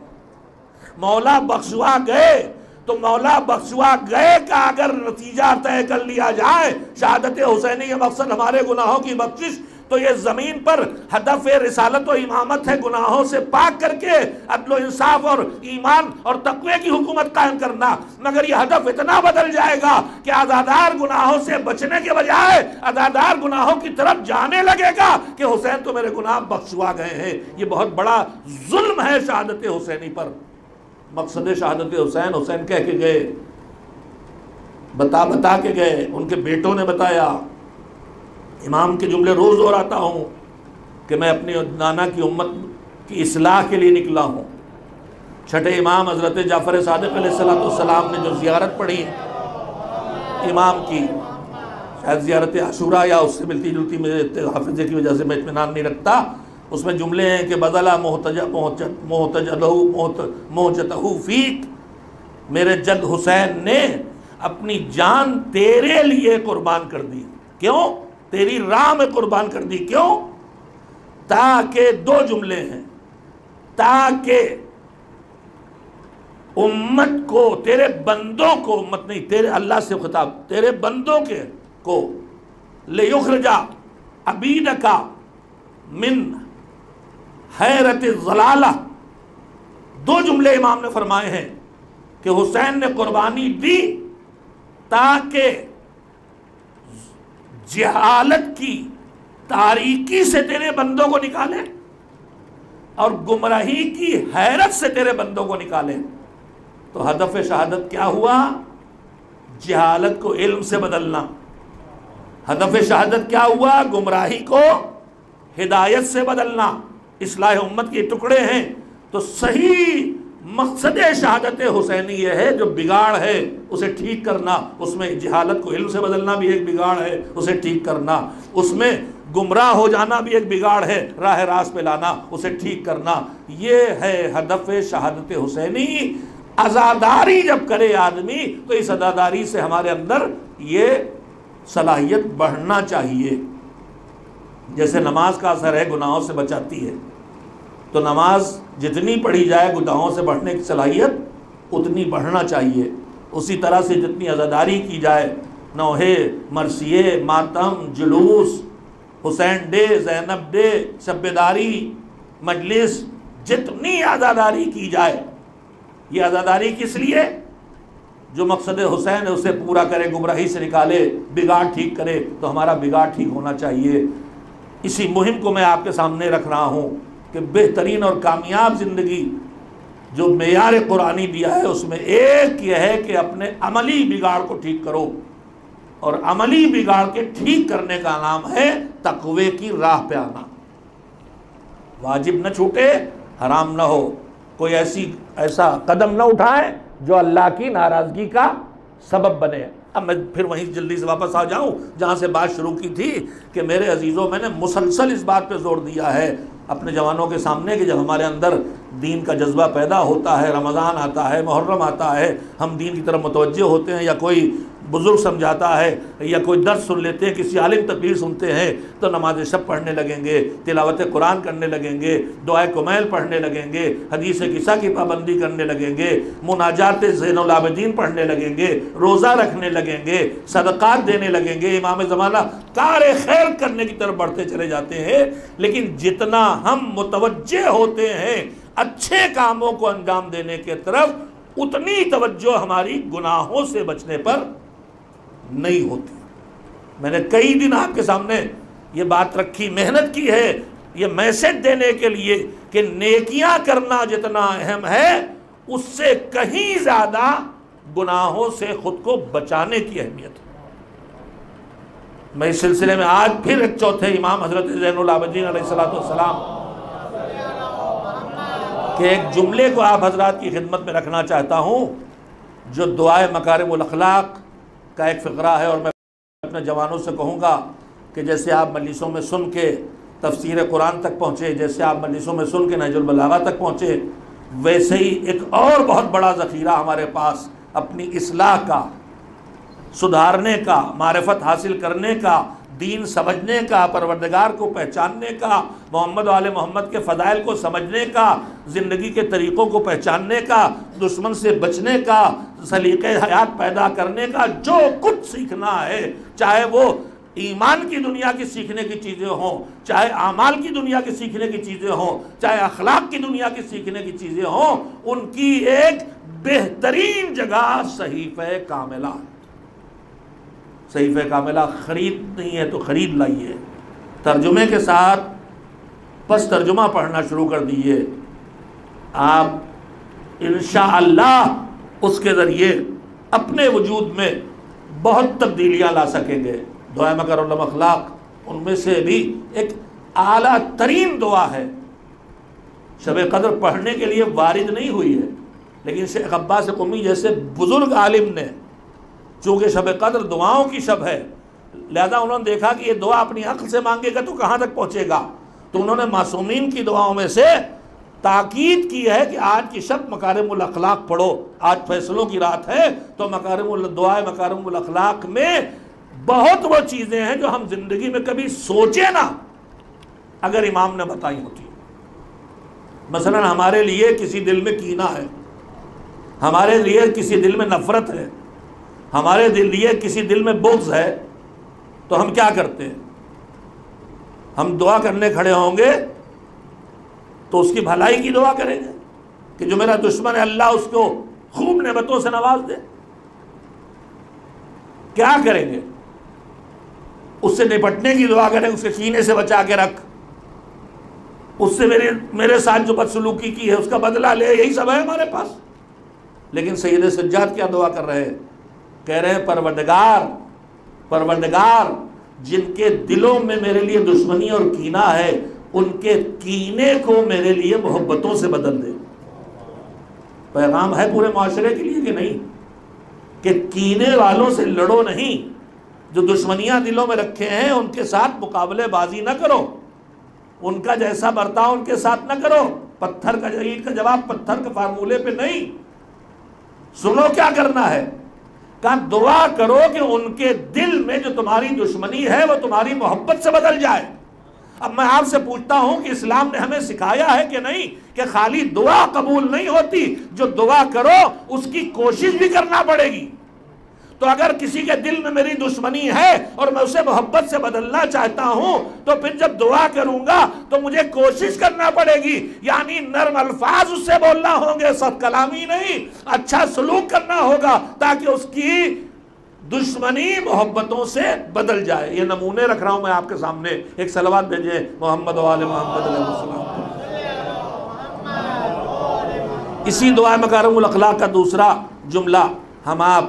مولا بخشوا گئے، تو مولا بخشوا گئے کا اگر نتیجہ طے کر لیا جائے شہادت حسینی کے مقصد ہمارے گناہوں کی بخشش، تو یہ زمین پر ہدف رسالت و امامت ہے گناہوں سے پاک کر کے عدل و انصاف اور ایمان اور تقوی کی حکومت قائم کرنا۔ مگر یہ ہدف اتنا بدل جائے گا کہ عزادار گناہوں سے بچنے کے بجائے عزادار گناہوں کی طرف جانے لگے گا کہ حسین تو میرے گناہ بخشوا گئے ہیں۔ یہ بہت بڑا ظلم ہے شہادت حسینی پر۔ مقصد شہادت حسین، حسین کہہ کے گئے، بتا کے گئے، ان کے بیٹوں نے بتایا۔ امام کے جملے روز دہراتا ہوں کہ میں اپنی نانا کی امت کی اصلاح کے لیے نکلا ہوں۔ چھٹے امام حضرت جعفر صادق علیہ السلام نے جو زیارت پڑھی امام کی، شاید زیارت عاشوراء یا اس سے ملتی جلتی، میرے حافظے کی وجہ سے میں اطمینان نہیں رکھتا، اس میں جملے ہیں کہ بدلا موجتہ فیک، میرے جد حسین نے اپنی جان تیرے لیے قربان کر دی۔ کیوں؟ تیری راہ میں قربان کر دی۔ کیوں؟ تاکہ دو جملے ہیں، تاکہ امت کو، تیرے بندوں کو، امت نہیں، تیرے اللہ سے خطاب، تیرے بندوں کے کو لِيُخْرِجَ عَبِيدَكَ مِنْ حیرت الضلالہ۔ دو جملے امام نے فرمائے ہیں کہ حسین نے قربانی دی تاکہ جہالت کی تاریکی سے تیرے بندوں کو نکالے اور گمراہی کی حیرت سے تیرے بندوں کو نکالے۔ تو ہدف شہادت کیا ہوا؟ جہالت کو علم سے بدلنا۔ ہدف شہادت کیا ہوا؟ گمراہی کو ہدایت سے بدلنا۔ اصلاح امت کے ٹکڑے ہیں، تو صحیح مقصد شہادت حسینی یہ ہے، جو بگاڑ ہے اسے ٹھیک کرنا، اس میں جہالت کو علم سے بدلنا بھی ایک بگاڑ ہے، اسے ٹھیک کرنا، اس میں گمراہ ہو جانا بھی ایک بگاڑ ہے، راہ راست پہ لانا، اسے ٹھیک کرنا۔ یہ ہے ہدف شہادت حسینی۔ عزاداری جب کرے آدمی تو اس عزاداری سے ہمارے اندر یہ صلاحیت بڑھنا چاہیے۔ جیسے نماز کا اثر ہے گناہوں سے بچاتی ہے، تو نماز جتنی پڑھی جائے گناہوں سے بڑھنے کی صلاحیت اتنی بڑھنا چاہیے۔ اسی طرح سے جتنی عزاداری کی جائے، نوحے، مرثیے، ماتم، جلوس، حسین ڈے، زینب ڈے، شب بیداری، مجلس، جتنی عزاداری کی جائے، یہ عزاداری کس لیے؟ جو مقصد حسین ہے اسے پورا کرے، گمراہی سے نکالے، بگاڑ ٹھیک کرے۔ تو ہمارا بگاڑ ٹھیک ہونا چاہیے۔ اسی مہم کو میں آپ کے سامنے رکھ رہا ہوں کہ بہترین اور کامیاب زندگی جو معیار قرآنی دیا ہے اس میں ایک یہ ہے کہ اپنے عملی بگاڑ کو ٹھیک کرو، اور عملی بگاڑ کے ٹھیک کرنے کا نام ہے تقوی کی راہ پہ آنا۔ واجب نہ چھوٹے، حرام نہ ہو، کوئی ایسا قدم نہ اٹھائے جو اللہ کی ناراضگی کا سبب بنے۔ اب میں پھر وہیں جلدی سے واپس آ جاؤں جہاں سے بات شروع کی تھی کہ میرے عزیزوں، میں نے مسلسل اس بات پہ زور دیا ہے اپنے جوانوں کے سامنے کہ جب ہمارے اندر دین کا جذبہ پیدا ہوتا ہے، رمضان آتا ہے، محرم آتا ہے، ہم دین کی طرف متوجہ ہوتے ہیں، یا کوئی بزرگ سمجھاتا ہے یا کوئی درس سن لیتے ہیں، کسی عالم تقریر سنتے ہیں، تو نماز شب پڑھنے لگیں گے، تلاوت قرآن کرنے لگیں گے، دعائے کمیل پڑھنے لگیں گے، حدیث قصہ کی پابندی کرنے لگیں گے، مناجات زین العابدین پڑھنے لگیں گے، روزہ رکھنے لگیں گے، صدقات دینے لگیں گے، امام زمانہ کار خیر کرنے کی طرف بڑھتے چلے جاتے ہیں۔ لیکن جتنا ہم متوجہ ہوتے ہیں اچھے کاموں کو انجام دینے کے طرف، اتنی توجہ ہماری گناہوں سے بچنے پر نہیں ہوتی۔ میں نے کئی دن آپ کے سامنے یہ بات رکھی، محنت کی ہے یہ میسج دینے کے لیے کہ نیکیاں کرنا جتنا اہم ہے، اس سے کہیں زیادہ گناہوں سے خود کو بچانے کی اہمیت ہے۔ میں اس سلسلے میں آج پھر ایک چوتھے امام حضرت زین العابدین علیہ السلام کے ایک جملے کو آپ حضرات کی خدمت میں رکھنا چاہتا ہوں، جو دعائے مکارم الاخلاق کا ایک فقرہ ہے، اور میں اپنے جوانوں سے کہوں گا کہ جیسے آپ مجلسوں میں سن کے تفسیر قرآن تک پہنچے، جیسے آپ مجلسوں میں سن کے نہج البلاغہ تک پہنچے، ویسے ہی ایک اور بہت بڑا ذخیرہ ہمارے پاس اپنی اصلاح کا، سدھارنے کا، معرفت حاصل کرنے کا، دین سمجھنے کا، پروردگار کو پہچاننے کا، محمد و آل محمد کے فضائل کو سمجھنے کا، زندگی کے طریقوں کو پہچاننے کا، دشمن سے بچنے کا، سلیقہ حیات پیدا کرنے کا، جو کچھ سیکھنا ہے، چاہے وہ ایمان کی دنیا کی سیکھنے کی چیزیں ہوں، چاہے اعمال کی دنیا کی سیکھنے کی چیزیں ہوں، چاہے اخلاق کی دنیا کی سیکھنے کی چیزیں ہوں، ان کی ایک بہترین جگہ صحیفہ کاملہ ہے۔ صحیفہ کاملہ خرید نہیں ہے تو خرید لائیے، ترجمے کے ساتھ پس ترجمہ پڑھنا شروع کر دیجیے، آپ انشاءاللہ اس کے ذریعے اپنے وجود میں بہت تبدیلیاں لا سکیں گے۔ دعائے مکارم اخلاق ان میں سے بھی ایک اعلیٰ ترین دعا ہے، شب قدر پڑھنے کے لیے وارد نہیں ہوئی ہے، لیکن شیخ عباس قمی جیسے بزرگ عالم نے، چونکہ شب قدر دعاؤں کی شب ہے، لہذا انہوں نے دیکھا کہ یہ دعا اپنی عقل سے مانگے گا تو کہاں تک پہنچے گا، تو انہوں نے معصومین کی دعاؤں میں سے تاکید کی ہے کہ آج کی شب مکارم الاخلاق پڑھو، آج فیصلوں کی رات ہے، تو دعائے مکارم الاخلاق میں بہت وہ چیزیں ہیں جو ہم زندگی میں کبھی سوچے نہ، اگر امام نے بتائی ہوتی۔ مثلا ہمارے لیے کسی دل میں کینہ ہے، ہمارے لیے کسی دل میں نفرت ہے، ہمارے لیے کسی دل میں بغض ہے، تو ہم کیا کرتے ہیں؟ ہم دعا کرنے کھڑے ہوں گے تو اس کی بھلائی کی دعا کریں گے کہ جو میرا دشمن ہے اللہ اس کو خوب نعمتوں سے نواز دے۔ کیا کریں گے؟ اس سے نپٹنے کی دعا کریں، اس کے کینے سے بچا کے رکھ، اس سے میرے ساتھ جو بدسلوکی کی ہے اس کا بدلہ لے، یہی سب ہے ہمارے پاس۔ لیکن سید سجاد کیا دعا کر رہے ہیں؟ کہہ رہے ہیں پروردگار جن کے دلوں میں میرے لیے دشمنی اور کینہ ہے، ان کے کینے کو میرے لیے محبتوں سے بدل دے۔ پیغام ہے پورے معاشرے کے لیے کہ نہیں، کہ کینے والوں سے لڑو نہیں، جو دشمنیاں دلوں میں رکھے ہیں ان کے ساتھ مقابلے بازی نہ کرو، ان کا جیسا برتاؤ ان کے ساتھ نہ کرو، پتھر کا اینٹ کا جواب پتھر کے فارمولے پہ نہیں۔ سنو کیا کرنا ہے، کہا دعا کرو کہ ان کے دل میں جو تمہاری دشمنی ہے وہ تمہاری محبت سے بدل جائے۔ اب میں آپ سے پوچھتا ہوں کہ اسلام نے ہمیں سکھایا ہے کہ نہیں کہ خالی دعا قبول نہیں ہوتی، جو دعا کرو اس کی کوشش بھی کرنا پڑے گی۔ تو اگر کسی کے دل میں میری دشمنی ہے اور میں اسے محبت سے بدلنا چاہتا ہوں تو پھر جب دعا کروں گا تو مجھے کوشش کرنا پڑے گی، یعنی نرم الفاظ اس سے بولنا ہوں گے، سخت کلامی نہیں، اچھا سلوک کرنا ہوگا تاکہ اس کی دشمنی محبتوں سے بدل جائے۔ یہ نمونے رکھ رہا ہوں میں آپ کے سامنے، ایک صلوات بھیجیں محمد و آل محمد علیہ السلام۔ اسی دعائے مکارم الاخلاق کا دوسرا جملہ ہم آپ،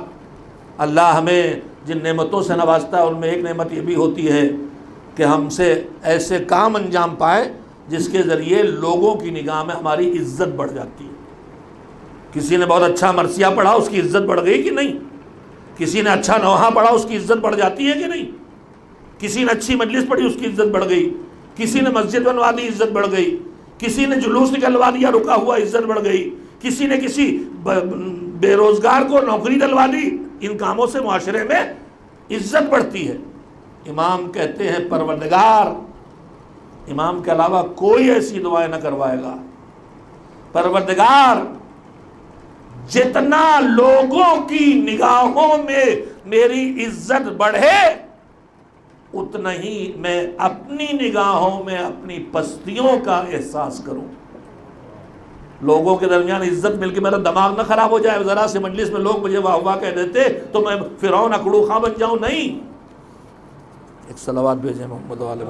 اللہ ہمیں جن نعمتوں سے نوازتا ہے ان میں ایک نعمت یہ بھی ہوتی ہے کہ ہم سے ایسے کام انجام پائے جس کے ذریعے لوگوں کی نگاہ میں ہماری عزت بڑھ جاتی ہے۔ کسی نے بہت اچھا مرثیہ پڑھا، اس کی عزت بڑھ گئی کہ نہیں؟ کسی نے اچھا نوحہ پڑھا، اس کی عزت بڑھ جاتی ہے کہ نہیں؟ کسی نے اچھی مجلس پڑھی، اس کی عزت بڑھ گئی۔ کسی نے مسجد بنوا دی، عزت بڑھ گئی۔ کسی نے جلوس نکلوا دیا، رکا ہوا، عزت بڑھ گئی۔ کسی نے کسی بے روزگار کو نوکری دلوا دی، ان کاموں سے معاشرے میں عزت بڑھتی ہے۔ امام کہتے ہیں پروردگار، امام کے علاوہ کوئی ایسی دعائیں نہ کروائے گا، پروردگار جتنا لوگوں کی نگاہوں میں میری عزت بڑھے اتنا ہی میں اپنی نگاہوں میں اپنی پستیوں کا احساس کروں۔ لوگوں کے درمیان عزت مل کے میرا دماغ نہ خراب ہو جائے، ذرا سے مجلس میں لوگ مجھے واہ واہ کہہ دیتے تو میں فرعون اکڑو خاں بن جاؤں، نہیں۔ ایک صلوات بھیجیں محمد والے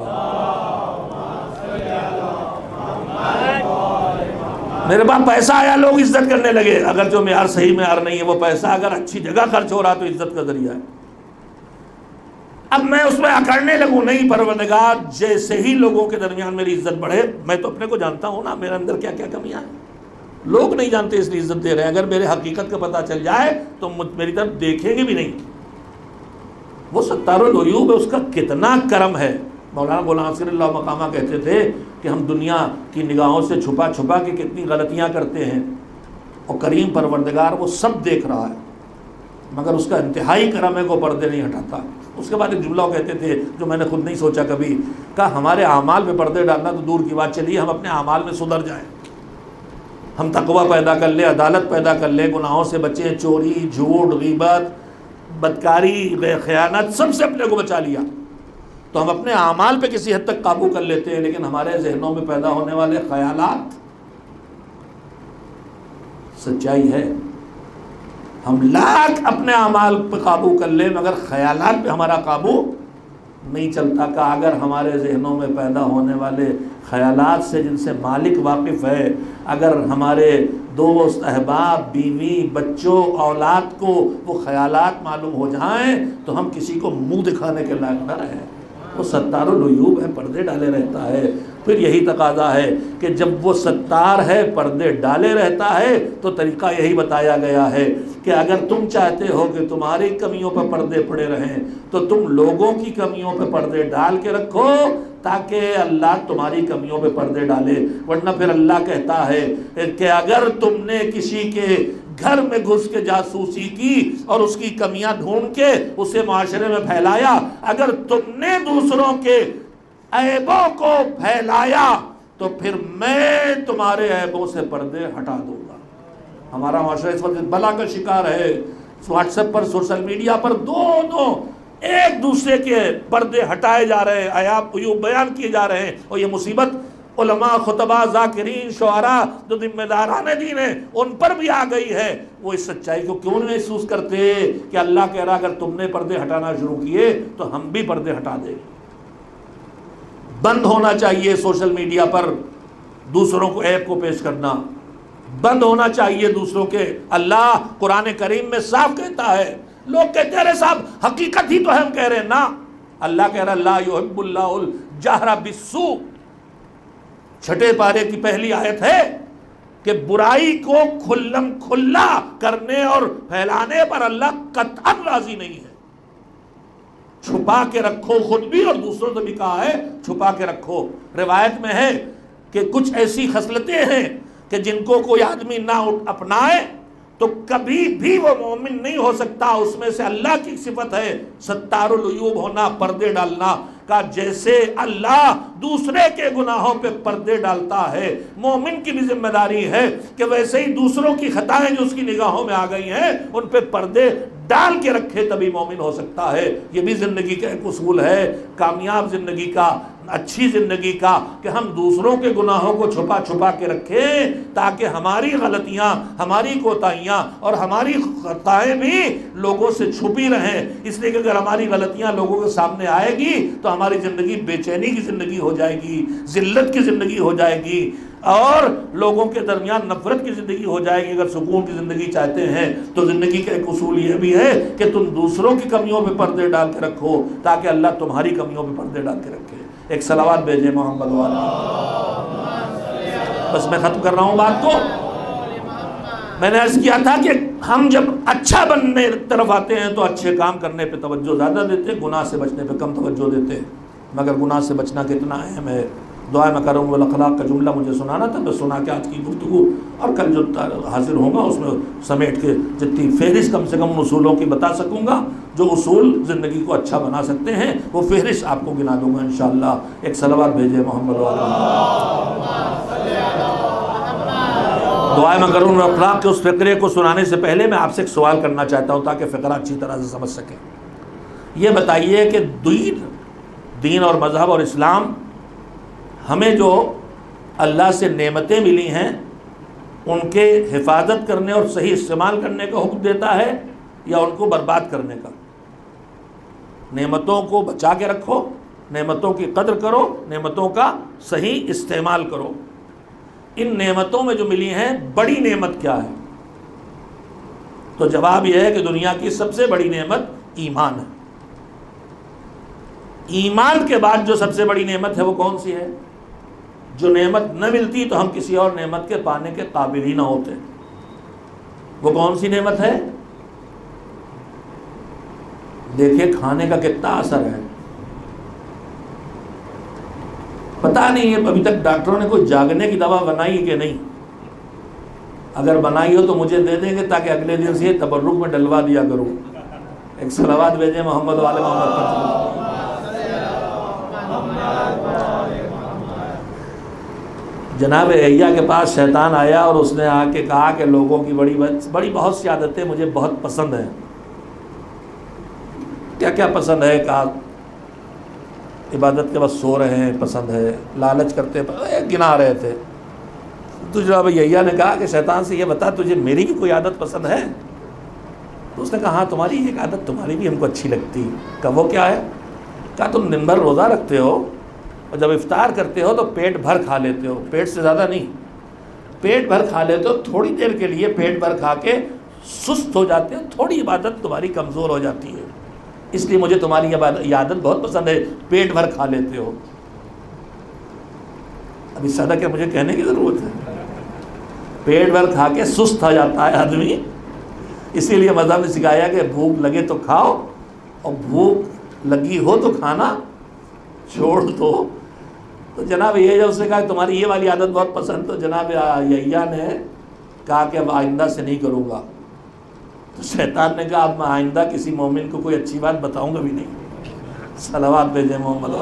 میرے پاس پیسہ آیا، لوگ عزت کرنے لگے، اگر جو معیار صحیح معیار نہیں ہے، وہ پیسہ اگر اچھی جگہ خرچ ہو رہا تو عزت کا ذریعہ ہے۔ اب میں اس میں اکڑنے لگوں، نہیں، پروردگار جیسے ہی لوگوں کے درمیان میری عزت بڑھے، میں تو اپنے کو جانتا ہوں نا میرے اندر کیا کیا کمیاں ہیں، لوگ نہیں جانتے اس لیے عزت دے رہے ہیں، اگر میرے حقیقت کا پتہ چل جائے تو میری طرف دیکھیں گے بھی نہیں۔ وہ ستار العیوب ہے، اس کا کتنا کرم ہے مولانا غلام ناصر اللہ مقامہ کہتے تھے کہ ہم دنیا کی نگاہوں سے چھپا چھپا کے کتنی غلطیاں کرتے ہیں، اور کریم پروردگار وہ سب دیکھ رہا ہے، مگر اس کا انتہائی کرم ہے کو پردے نہیں ہٹاتا۔ اس کے بعد ایک جملہ وہ کہتے تھے جو میں نے خود نہیں سوچا کبھی، کہا ہمارے اعمال پہ پردے ڈالنا تو دور کی بات، چلیے ہم اپنے اعمال میں سدھر جائیں، ہم تقوی پیدا کر لیں، عدالت پیدا کر لیں، گناہوں سے بچیں، چوری، جھوٹ، غیبت، بدکاری، خیانت، سب سے اپنے کو بچا لیا تو ہم اپنے اعمال پہ کسی حد تک قابو کر لیتے ہیں، لیکن ہمارے ذہنوں میں پیدا ہونے والے خیالات، سچائی ہے ہم لاکھ اپنے اعمال پہ قابو کر لیں مگر خیالات پہ ہمارا قابو نہیں چلتا۔ کہ اگر ہمارے ذہنوں میں پیدا ہونے والے خیالات سے جن سے مالک واقف ہے، اگر ہمارے دوست، احباب، بیوی، بچوں، اولاد کو وہ خیالات معلوم ہو جائیں تو ہم کسی کو منہ دکھانے کے لائق نہ رہیں۔ وہ ستار العیوب ہے، پردے ڈالے رہتا ہے۔ پھر یہی تقاضا ہے کہ جب وہ ستار ہے، پردے ڈالے رہتا ہے، تو طریقہ یہی بتایا گیا ہے کہ اگر تم چاہتے ہو کہ تمہاری کمیوں پہ پردے پڑے رہیں تو تم لوگوں کی کمیوں پہ پردے ڈال کے رکھو تاکہ اللہ تمہاری کمیوں پہ پردے ڈالے۔ ورنہ پھر اللہ کہتا ہے کہ اگر تم نے کسی کے گھر میں گھس کے جاسوسی کی اور اس کی کمیاں ڈھونڈ کے اسے معاشرے میں پھیلایا، اگر تم نے دوسروں کے عیبوں کو پھیلایا تو پھر میں تمہارے عیبوں سے پردے ہٹا دوں گا۔ ہمارا معاشرہ اس وقت بلا کا شکار ہے، واٹس ایپ پر، سوشل میڈیا پر دونوں ایک دوسرے کے پردے ہٹائے جا رہے ہیں، عیوب بیان کیے جا رہے ہیں، اور یہ مصیبت علماء، خطباء، ذاکرین، شعراء جو ذمہ داران دین ہیں ان پر بھی آ گئی ہے۔ وہ اس سچائی کو کیوں نہیں محسوس کرتے کہ اللہ کہہ رہا اگر تم نے پردے ہٹانا شروع کیے تو ہم بھی پردے ہٹا دیں گے۔ بند ہونا چاہیے سوشل میڈیا پر دوسروں کو عیب کو پیش کرنا، بند ہونا چاہیے دوسروں کے۔ اللہ قرآن کریم میں صاف کہتا ہے، لوگ کہتے ہیں ارے صاحب حقیقت ہی تو ہے، ہم کہہ رہے ہیں نا، اللہ کہہ رہا لا یحب اللہ الجہر بالسوء، چھٹے پارے کی پہلی آیت ہے کہ برائی کو کھلم کھلا کرنے اور پھیلانے پر اللہ قطعاً راضی نہیں ہے۔ چھپا کے رکھو، خود بھی اور دوسروں سے بھی کہا ہے چھپا کے رکھو۔ روایت میں ہے کہ کچھ ایسی خصلتیں ہیں کہ جن کو کوئی آدمی نہ اپنائے تو کبھی بھی وہ مومن نہیں ہو سکتا۔ اس میں سے اللہ کی صفت ہے ستار العیوب ہونا، پردے ڈالنا کا۔ جیسے اللہ دوسرے کے گناہوں پہ پردے ڈالتا ہے، مومن کی بھی ذمہ داری ہے کہ ویسے ہی دوسروں کی خطائیں جو اس کی نگاہوں میں آ گئی ہیں ان پہ پردے ڈال کے رکھے، تبھی مومن ہو سکتا ہے۔ یہ بھی زندگی کا ایک اصول ہے، کامیاب زندگی کا، اچھی زندگی کا، کہ ہم دوسروں کے گناہوں کو چھپا چھپا کے رکھیں تاکہ ہماری غلطیاں، ہماری کوتاہیاں اور ہماری خطائیں بھی لوگوں سے چھپی رہیں۔ اس لیے کہ اگر ہماری غلطیاں لوگوں کے سامنے آئے گی تو ہماری زندگی بے چینی کی زندگی ہو جائے گی، ذلت کی زندگی ہو جائے گی، اور لوگوں کے درمیان نفرت کی زندگی ہو جائے گی۔ اگر سکون کی زندگی چاہتے ہیں تو زندگی کا ایک اصول یہ بھی ہے کہ تم دوسروں کی کمیوں پہ پردے ڈال کے رکھو تاکہ اللہ تمہاری کمیوں پہ پردے ڈال کے رکھے۔ ایک صلوات بھیجے محمد والا۔ بس میں ختم کر رہا ہوں بات کو۔ میں نے عرض کیا تھا کہ ہم جب اچھا بننے طرف آتے ہیں تو اچھے کام کرنے پہ توجہ زیادہ دیتے ہیں، گناہ سے بچنے پہ کم توجہ دیتے ہیں۔ مگر گناہ سے بچنا کتنا اہم ہے۔ دعا میں کروں والاخلاق کا جملہ مجھے سنانا تھا، میں سنا کے آج کی گفتگو اور کل جو حاضر ہوں گا اس میں سمیٹ کے جتنی فہرست کم سے کم اصولوں کی بتا سکوں گا جو اصول زندگی کو اچھا بنا سکتے ہیں، وہ فہرست آپ کو گنا دوں گا انشاءاللہ۔ ایک صلوات بھیجے محمد والا۔ دعا میں کروں والاخلاق کے اس فقرے کو سنانے سے پہلے میں آپ سے ایک سوال کرنا چاہتا ہوں تاکہ فقرہ اچھی طرح سے سمجھ سکیں۔ یہ بتائیے کہ دین اور مذہب اور اسلام ہمیں جو اللہ سے نعمتیں ملی ہیں ان کے حفاظت کرنے اور صحیح استعمال کرنے کا حکم دیتا ہے یا ان کو برباد کرنے کا؟ نعمتوں کو بچا کے رکھو، نعمتوں کی قدر کرو، نعمتوں کا صحیح استعمال کرو۔ ان نعمتوں میں جو ملی ہیں بڑی نعمت کیا ہے؟ تو جواب یہ ہے کہ دنیا کی سب سے بڑی نعمت ایمان ہے۔ ایمان کے بعد جو سب سے بڑی نعمت ہے وہ کون سی ہے؟ جو نعمت نہ ملتی تو ہم کسی اور نعمت کے پانے کے قابل ہی نہ ہوتے۔ وہ کون سی نعمت ہے؟ دیکھیے کھانے کا کتنا اثر ہے۔ پتہ نہیں ہے ابھی تک ڈاکٹروں نے کوئی جاگنے کی دوا بنائی ہے کہ نہیں. اگر بنائی ہو تو مجھے دے دیں گے تاکہ اگلے دن سے یہ تبرک میں ڈلوا دیا کروں. ایک صلوات بھیجیں محمد والے محمد پر. جناب احیا کے پاس شیطان آیا اور اس نے آ کے کہا کہ لوگوں کی بڑی بہت سی عادتیں مجھے بہت پسند ہیں. کیا کیا پسند ہے؟ کہا عبادت کے وقت سو رہے ہیں پسند ہے، لالچ کرتے گنا رہے تھے. تو جناب احیا نے کہا کہ شیطان سے یہ بتا تجھے میری بھی کوئی عادت پسند ہے؟ تو اس نے کہا ہاں تمہاری ایک عادت تمہاری بھی ہم کو اچھی لگتی. کہا وہ کیا ہے؟ کہا تم دن بھر روزہ رکھتے ہو اور جب افطار کرتے ہو تو پیٹ بھر کھا لیتے ہو، پیٹ سے زیادہ نہیں، پیٹ بھر کھا لیتے ہو. تھوڑی دیر کے لیے پیٹ بھر کھا کے سست ہو جاتے ہو، تھوڑی عبادت تمہاری کمزور ہو جاتی ہے، اس لیے مجھے تمہاری یہ عادت بہت پسند ہے، پیٹ بھر کھا لیتے ہو. ابھی سادہ کیا مجھے کہنے کی ضرورت ہے؟ پیٹ بھر کھا کے سست ہو جاتا ہے آدمی، اسی لیے مذہب نے سکھایا کہ بھوک لگے تو کھاؤ اور بھوک لگی ہو تو کھانا چھوڑ دو. تو جناب یہ جب اس نے کہا تمہاری یہ والی عادت بہت پسند، تو جناب یحییٰ نے کہا کہ اب آئندہ سے نہیں کروں گا. تو شیطان نے کہا اب میں آئندہ کسی مومن کو کوئی اچھی بات بتاؤں گا بھی نہیں. صلوات بھیجیں محمد.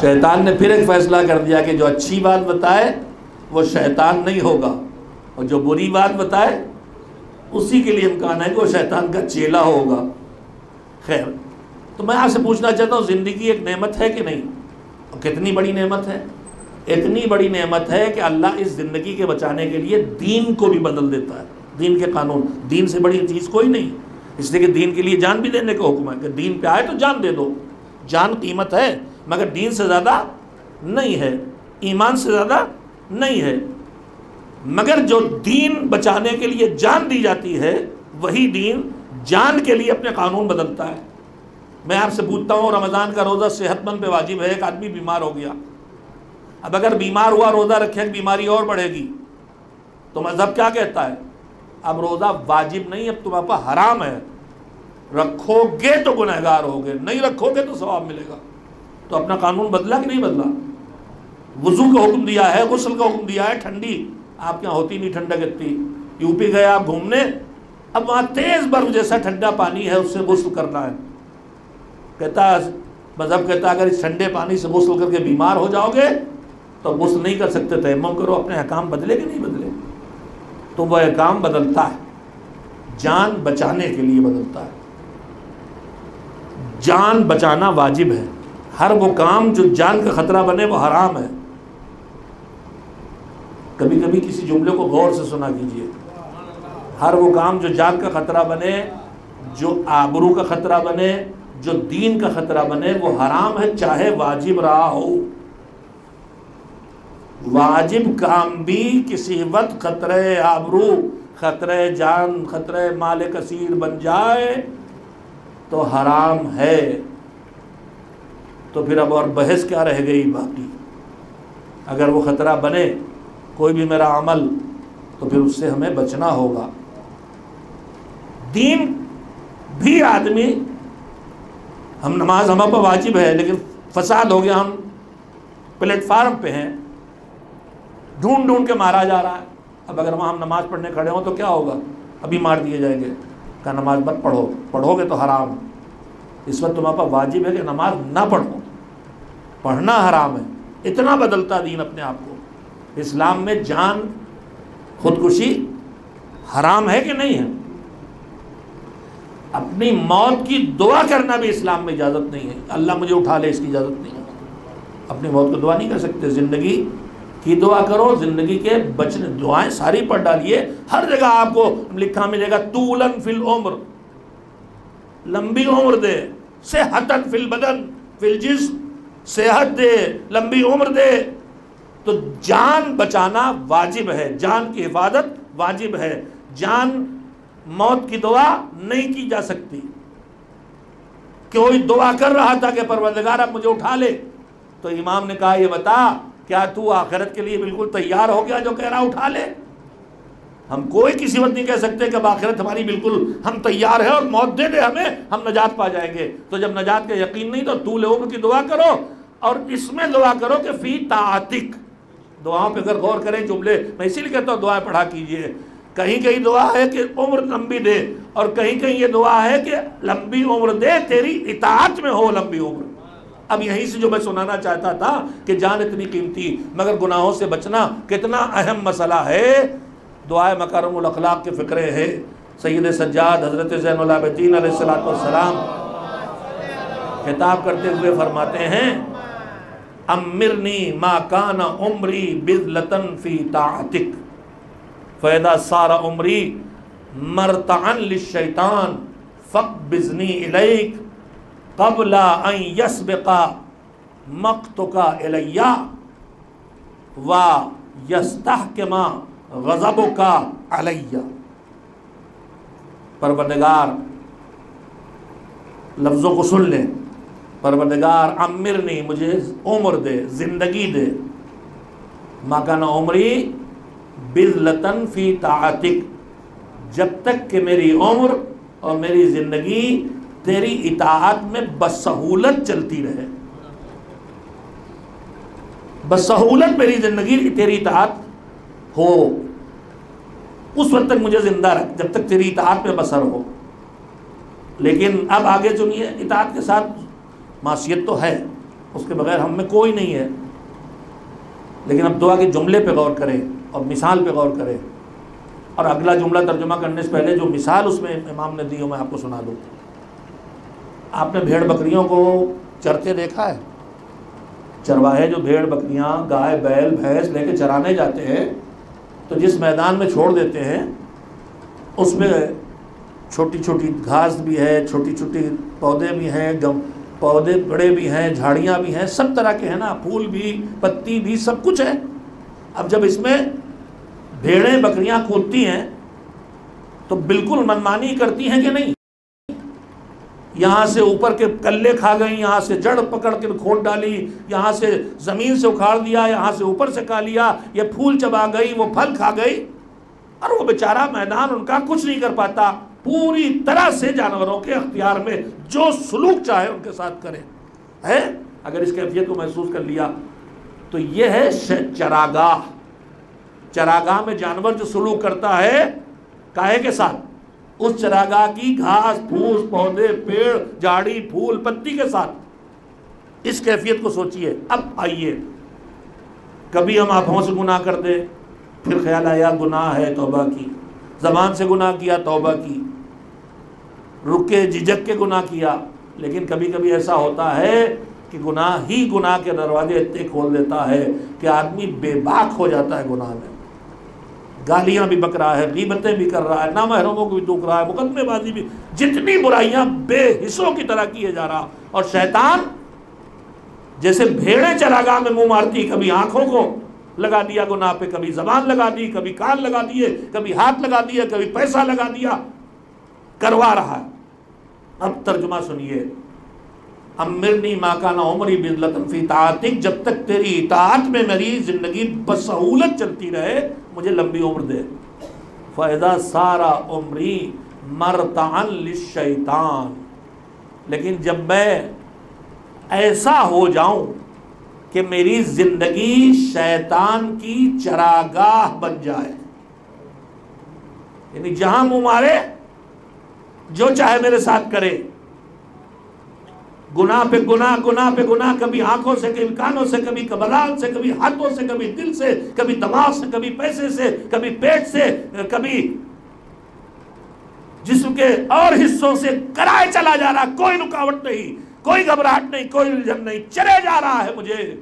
شیطان نے پھر ایک فیصلہ کر دیا کہ جو اچھی بات بتائے وہ شیطان نہیں ہوگا، اور جو بری بات بتائے اسی کے لیے امکان ہے کہ وہ شیطان کا چیلا ہوگا. خیر، تو میں آپ سے پوچھنا چاہتا ہوں زندگی ایک نعمت ہے کہ نہیں؟ اور کتنی بڑی نعمت ہے؟ اتنی بڑی نعمت ہے کہ اللہ اس زندگی کے بچانے کے لیے دین کو بھی بدل دیتا ہے. دین کے قانون، دین سے بڑی چیز کوئی نہیں، اس لیے کہ دین کے لیے جان بھی دینے کا حکم ہے کہ دین پہ آئے تو جان دے دو. جان قیمت ہے مگر دین سے زیادہ نہیں ہے، ایمان سے زیادہ نہیں ہے. مگر جو دین بچانے کے لیے جان دی جاتی ہے وہی دین جان کے لیے اپنے قانون بدلتا ہے. میں آپ سے پوچھتا ہوں رمضان کا روزہ صحت مند پہ واجب ہے. ایک آدمی بیمار ہو گیا، اب اگر بیمار ہوا روزہ رکھے بیماری اور بڑھے گی تو مذہب کیا کہتا ہے؟ اب روزہ واجب نہیں، اب تمہارے پاس حرام ہے. رکھو گے تو گنہگار ہوگے، نہیں رکھو گے تو ثواب ملے گا. تو اپنا قانون بدلا کہ نہیں بدلا؟ وضو کا حکم دیا ہے، غسل کا حکم دیا ہے. ٹھنڈی آپ کے یہاں ہوتی نہیں ٹھنڈک اتنی، یو پی گئے آپ گھومنے، اب وہاں تیز برف جیسا ٹھنڈا پانی ہے، اس سے غسل کرنا ہے. کہتا ہے مذہب کہتا ہے اگر اس ٹھنڈے پانی سے غسل کر کے بیمار ہو جاؤ گے تو غسل نہیں کر سکتے، تیمم کرو. اپنے احکام بدلے کہ نہیں بدلے؟ تو وہ احکام بدلتا ہے، جان بچانے کے لیے بدلتا ہے. جان بچانا واجب ہے. ہر وہ کام جو جان کا خطرہ بنے وہ حرام ہے. کبھی کبھی کسی جملے کو غور سے سنا کیجئے. ہر وہ کام جو جان کا خطرہ بنے، جو آبرو کا خطرہ بنے، جو دین کا خطرہ بنے وہ حرام ہے، چاہے واجب رہا ہو. واجب کام بھی کسی وقت خطرہ آبرو، خطرہ جان، خطرہ مال کثیر بن جائے تو حرام ہے. تو پھر اب اور بحث کیا رہ گئی باقی؟ اگر وہ خطرہ بنے کوئی بھی میرا عمل تو پھر اس سے ہمیں بچنا ہوگا. دین بھی آدمی، ہم نماز ہم پر واجب ہے لیکن فساد ہو گیا، ہم پلیٹ فارم پہ ہیں، ڈھونڈ ڈھونڈ کے مارا جا رہا ہے. اب اگر وہاں ہم نماز پڑھنے کھڑے ہوں تو کیا ہوگا؟ ابھی مار دیے جائیں گے. کہ نماز مت پڑھو، پڑھو گے تو حرام. اس وقت تمہارے پاس واجب ہے کہ نماز نہ پڑھو، پڑھنا حرام ہے. اتنا بدلتا دین اپنے آپ کو. اسلام میں جان، خودکشی حرام ہے کہ نہیں ہے؟ اپنی موت کی دعا کرنا بھی اسلام میں اجازت نہیں ہے. اللہ مجھے اٹھا لے، اس کی اجازت نہیں ہے. اپنی موت کو دعا نہیں کر سکتے. زندگی کی دعا کرو، زندگی کے بچنے دعائیں ساری پڑھ ڈالیے. ہر جگہ آپ کو لکھا ملے گا طولن فی العمر، لمبی عمر دے، صحتن فی البدن، فی الجسم، صحت دے، لمبی عمر دے. تو جان بچانا واجب ہے، جان کی حفاظت واجب ہے. جان موت کی دعا نہیں کی جا سکتی. کوئی دعا کر رہا تھا کہ پروردگار اب مجھے اٹھا لے، تو امام نے کہا یہ بتا کیا تو آخرت کے لیے بالکل تیار ہو گیا جو کہہ رہا اٹھا لے؟ ہم کوئی کسی وقت نہیں کہہ سکتے کہ آخرت ہماری بالکل ہم تیار ہیں اور موت دے دے ہمیں ہم نجات پا جائیں گے. تو جب نجات کا یقین نہیں تو طول عمر کی دعا کرو, اور اس میں دعا کرو کہ فی طاعتک. دعاؤں پہ اگر غور کریں جملے, میں اسی لیے کہتا ہوں دعائیں پڑھا کیجئے. کہیں کہیں دعا ہے کہ عمر لمبی دے, اور کہیں کہیں یہ دعا ہے کہ لمبی عمر دے, تیری اطاعت میں ہو لمبی عمر. اب یہیں سے جو میں سنانا چاہتا تھا کہ جان اتنی قیمتی مگر گناہوں سے بچنا کتنا اہم مسئلہ ہے. دعائے مکارم الاخلاق کے فقرے ہے. سید سجاد حضرت زین العابدین علیہ السلام خطاب کرتے ہوئے فرماتے ہیں امرنی ما کان عمری بذلتن فی طاعتک فاذا صار عمری مرتعا للشیطان فاقبضنی الیک قبل ان یسبق مقتک الی و یستحکم غضبک علی. پروردگار, لفظوں کو سن لیں, پروردگار امرنی مجھے عمر دے, زندگی دے, ما کان عمری بذلتن فی طاعتک, جب تک کہ میری عمر اور میری زندگی تیری اطاعت میں بسہولت چلتی رہے. بسہولت میری زندگی تیری اطاعت ہو, اس وقت تک مجھے زندہ رکھ جب تک تیری اطاعت میں بسر ہو. لیکن اب آگے سنیے, اطاعت کے ساتھ معصیت تو ہے, اس کے بغیر ہم میں کوئی نہیں ہے. لیکن اب دعا کے جملے پہ غور کریں اور مثال پہ غور کریں, اور اگلا جملہ ترجمہ کرنے سے پہلے جو مثال اس میں امام نے دی ہو میں آپ کو سنا دوں. آپ نے بھیڑ بکریوں کو چرتے دیکھا ہے؟ چرواہے جو بھیڑ بکریاں گائے بیل بھینس لے کے چرانے جاتے ہیں تو جس میدان میں چھوڑ دیتے ہیں اس میں چھوٹی چھوٹی گھاس بھی ہے, چھوٹی چھوٹی پودے بھی ہیں, پودے بڑے بھی ہیں, جھاڑیاں بھی ہیں, سب طرح کے ہیں نا, پھول بھی پتی بھی سب کچھ ہے. اب جب اس میں بھیڑیں بکریاں کودتی ہیں تو بالکل منمانی کرتی ہیں کہ نہیں؟ یہاں سے اوپر کے کلے کھا گئیں, یہاں سے جڑ پکڑ کے کھود ڈالی, یہاں سے زمین سے اکھاڑ دیا, یہاں سے اوپر سے کھا لیا, یہ پھول چبا گئی, وہ پھل کھا گئی, اور وہ بیچارہ میدان ان کا کچھ نہیں کر پاتا. پوری طرح سے جانوروں کے اختیار میں جو سلوک چاہے ان کے ساتھ کرے ہے. اگر اس کیفیت کو محسوس کر لیا تو یہ ہے چراگاہ. چراگاہ میں جانور جو سلوک کرتا ہے کاہے کے ساتھ؟ اس چراگاہ کی گھاس پھوس پودے پیڑ جھاڑی پھول پتی کے ساتھ. اس کیفیت کو سوچئے. اب آئیے, کبھی ہم آنکھوں سے گناہ کر دیں, پھر خیال آیا گناہ ہے, توبہ کی, زبان سے گناہ کیا, توبہ کی, رکے جھجک کے گناہ کیا. لیکن کبھی کبھی ایسا ہوتا ہے کہ گناہ ہی گناہ کے دروازے اتنے کھول دیتا ہے کہ آدمی بے باک ہو جاتا ہے گناہ میں. گالیاں بھی بک رہا ہے, غیبتیں بھی کر رہا ہے, نامحرموں کو بھی دھوک رہا ہے, مقدمے بازی بھی, جتنی برائیاں بے حصوں کی طرح کیے جا رہا. اور شیطان جیسے بھیڑیں چراگاہ میں منہ مارتی, کبھی آنکھوں کو لگا دیا گناہ پہ, کبھی زبان لگا دی, کبھی کان لگا دیے, کبھی ہاتھ لگا دیا, کبھی پیسہ لگا دیا, کروا رہا ہے. اب ترجمہ سنیے, امرنی ما کان عمری بذلتن فی طاعتک, جب تک تیری اطاعت میں میری زندگی بسہولت چلتی رہے مجھے لمبی عمر دے. فاذا صار عمری مرتعا للشیطان, لیکن جب میں ایسا ہو جاؤں کہ میری زندگی شیطان کی چراگاہ بن جائے, یعنی جہاں منہ مارے جو چاہے میرے ساتھ کرے, گناہ پہ گناہ, گناہ پہ گناہ, کبھی آنکھوں سے, کبھی کانوں سے, کبھی زبان سے, کبھی ہاتھوں سے, کبھی دل سے, کبھی دماغ سے, کبھی پیسے سے, کبھی پیٹ سے, کبھی جسم کے اور حصوں سے کرائے چلا جا رہا, کوئی رکاوٹ نہیں, کوئی گھبراہٹ نہیں, کوئی الجھن نہیں, چلے جا رہا ہے مجھے.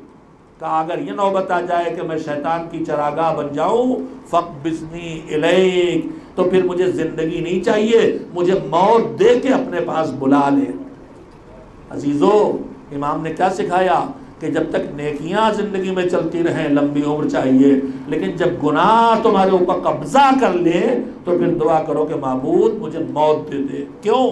کہا اگر یہ نوبت آ جائے کہ میں شیطان کی چراگاہ بن جاؤں, فاقبضنی الیک, تو پھر مجھے زندگی نہیں چاہیے, مجھے موت دے کے اپنے پاس بلا لے. عزیزو, امام نے کیا سکھایا کہ جب تک نیکیاں زندگی میں چلتی رہیں لمبی عمر چاہیے, لیکن جب گناہ تمہارے اوپر قبضہ کر لے تو پھر دعا کرو کہ معبود مجھے موت دے دے. کیوں؟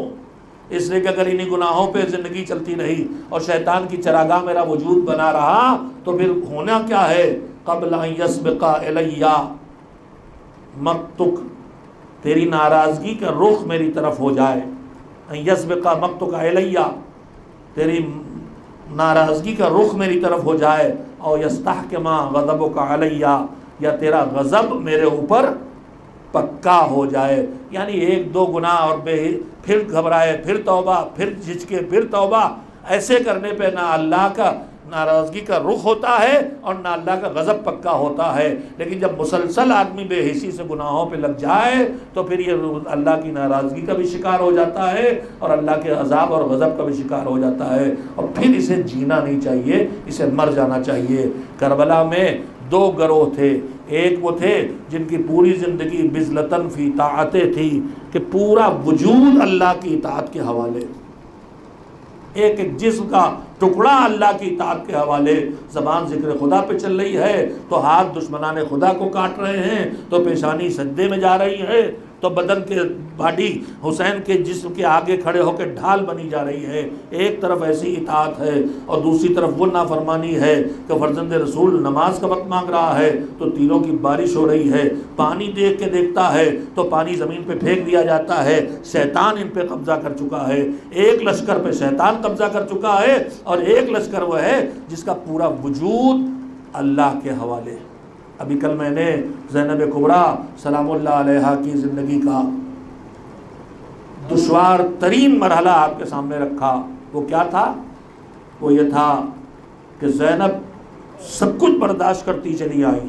اس لیے کہ اگر انہی گناہوں پہ زندگی چلتی رہی اور شیطان کی چراگاہ میرا وجود بنا رہا تو پھر ہونا کیا ہے؟ قبل ان یسبق الی, مقتک، تیری ناراضگی کا رخ میری طرف ہو جائے، یسبق مقتک الیہ، تیری ناراضگی کا رخ میری طرف ہو جائے، او یستحکم غضبک علیہ، یا تیرا غضب میرے اوپر پکا ہو جائے، یعنی ایک دو گناہ اور پھر گھبرائے، پھر توبہ، پھر جھجکے، پھر توبہ، ایسے کرنے پہ نہ اللہ کا ناراضگی کا رخ ہوتا ہے اور نہ اللہ کا غضب پکا ہوتا ہے۔ لیکن جب مسلسل آدمی بے حسی سے گناہوں پہ لگ جائے تو پھر یہ اللہ کی ناراضگی کا بھی شکار ہو جاتا ہے اور اللہ کے عذاب اور غضب کا بھی شکار ہو جاتا ہے، اور پھر اسے جینا نہیں چاہیے، اسے مر جانا چاہیے۔ کربلا میں دو گروہ تھے، ایک وہ تھے جن کی پوری زندگی بذلتاً فی طاعتیں تھی کہ پورا وجود اللہ کی اطاعت کے حوالے، ایک ایک جسم کا ٹکڑا اللہ کی اطاعت کے حوالے، زبان ذکر خدا پہ چل رہی ہے تو ہاتھ دشمنان خدا کو کاٹ رہے ہیں، تو پیشانی سجدے میں جا رہی ہے، تو بدن کے باڈی حسین کے جسم کے آگے کھڑے ہو کے ڈھال بنی جا رہی ہے۔ ایک طرف ایسی اطاعت ہے اور دوسری طرف وہ نافرمانی ہے کہ فرزند رسول نماز کا وقت مانگ رہا ہے تو تیروں کی بارش ہو رہی ہے، پانی دیکھ کے دیکھتا ہے تو پانی زمین پہ پھینک دیا جاتا ہے، شیطان ان پہ قبضہ کر چکا ہے، ایک لشکر پہ شیطان قبضہ کر چکا ہے اور ایک لشکر وہ ہے جس کا پورا وجود اللہ کے حوالے ہے۔ ابھی کل میں نے زینب کبریٰ سلام اللہ علیہا کی زندگی کا دشوار ترین مرحلہ آپ کے سامنے رکھا۔ وہ کیا تھا؟ وہ یہ تھا کہ زینب سب کچھ برداشت کرتی چلی آئی،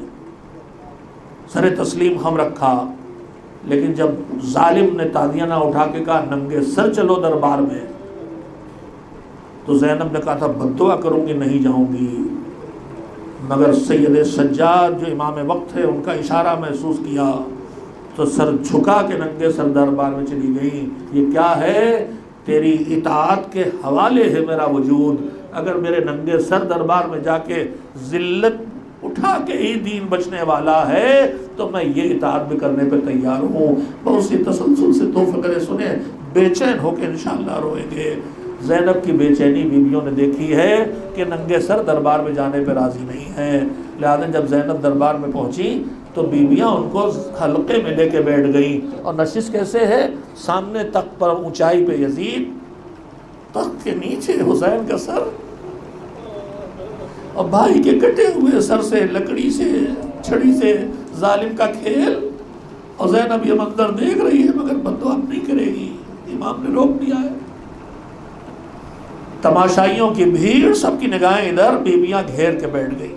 سر تسلیم خم رکھا، لیکن جب ظالم نے تادیانہ اٹھا کے کہا ننگے سر چلو دربار میں، تو زینب نے کہا تھا بددعا کروں گی نہیں جاؤں گی، مگر سید سجاد جو امام وقت ہے ان کا اشارہ محسوس کیا تو سر جھکا کے ننگے سر دربار میں چلی گئی۔ یہ کیا ہے؟ تیری اطاعت کے حوالے ہے میرا وجود، اگر میرے ننگے سر دربار میں جا کے ذلت اٹھا کے ہی دین بچنے والا ہے تو میں یہ اطاعت بھی کرنے پہ تیار ہوں۔ بہت سی تسلسل سے دو فقرے سنے، بے چین ہو کے انشاءاللہ روئیں گے۔ زینب کی بے چینی بیویوں نے دیکھی ہے کہ ننگے سر دربار میں جانے پہ راضی نہیں ہیں، لہذا جب زینب دربار میں پہنچی تو بیویاں ان کو حلقے میں لے کے بیٹھ گئیں، اور نشست کیسے ہے؟ سامنے تخت پر اونچائی پہ یزید، تخت کے نیچے حسین کا سر، اور بھائی کے کٹے ہوئے سر سے لکڑی سے چھڑی سے ظالم کا کھیل، اور زینب یہ منظر دیکھ رہی ہے مگر بددعا نہیں کرے گی، امام نے روک دیا ہے۔ تماشائیوں کی بھیڑ، سب کی نگاہیں ادھر، بیویاں گھیر کے بیٹھ گئی،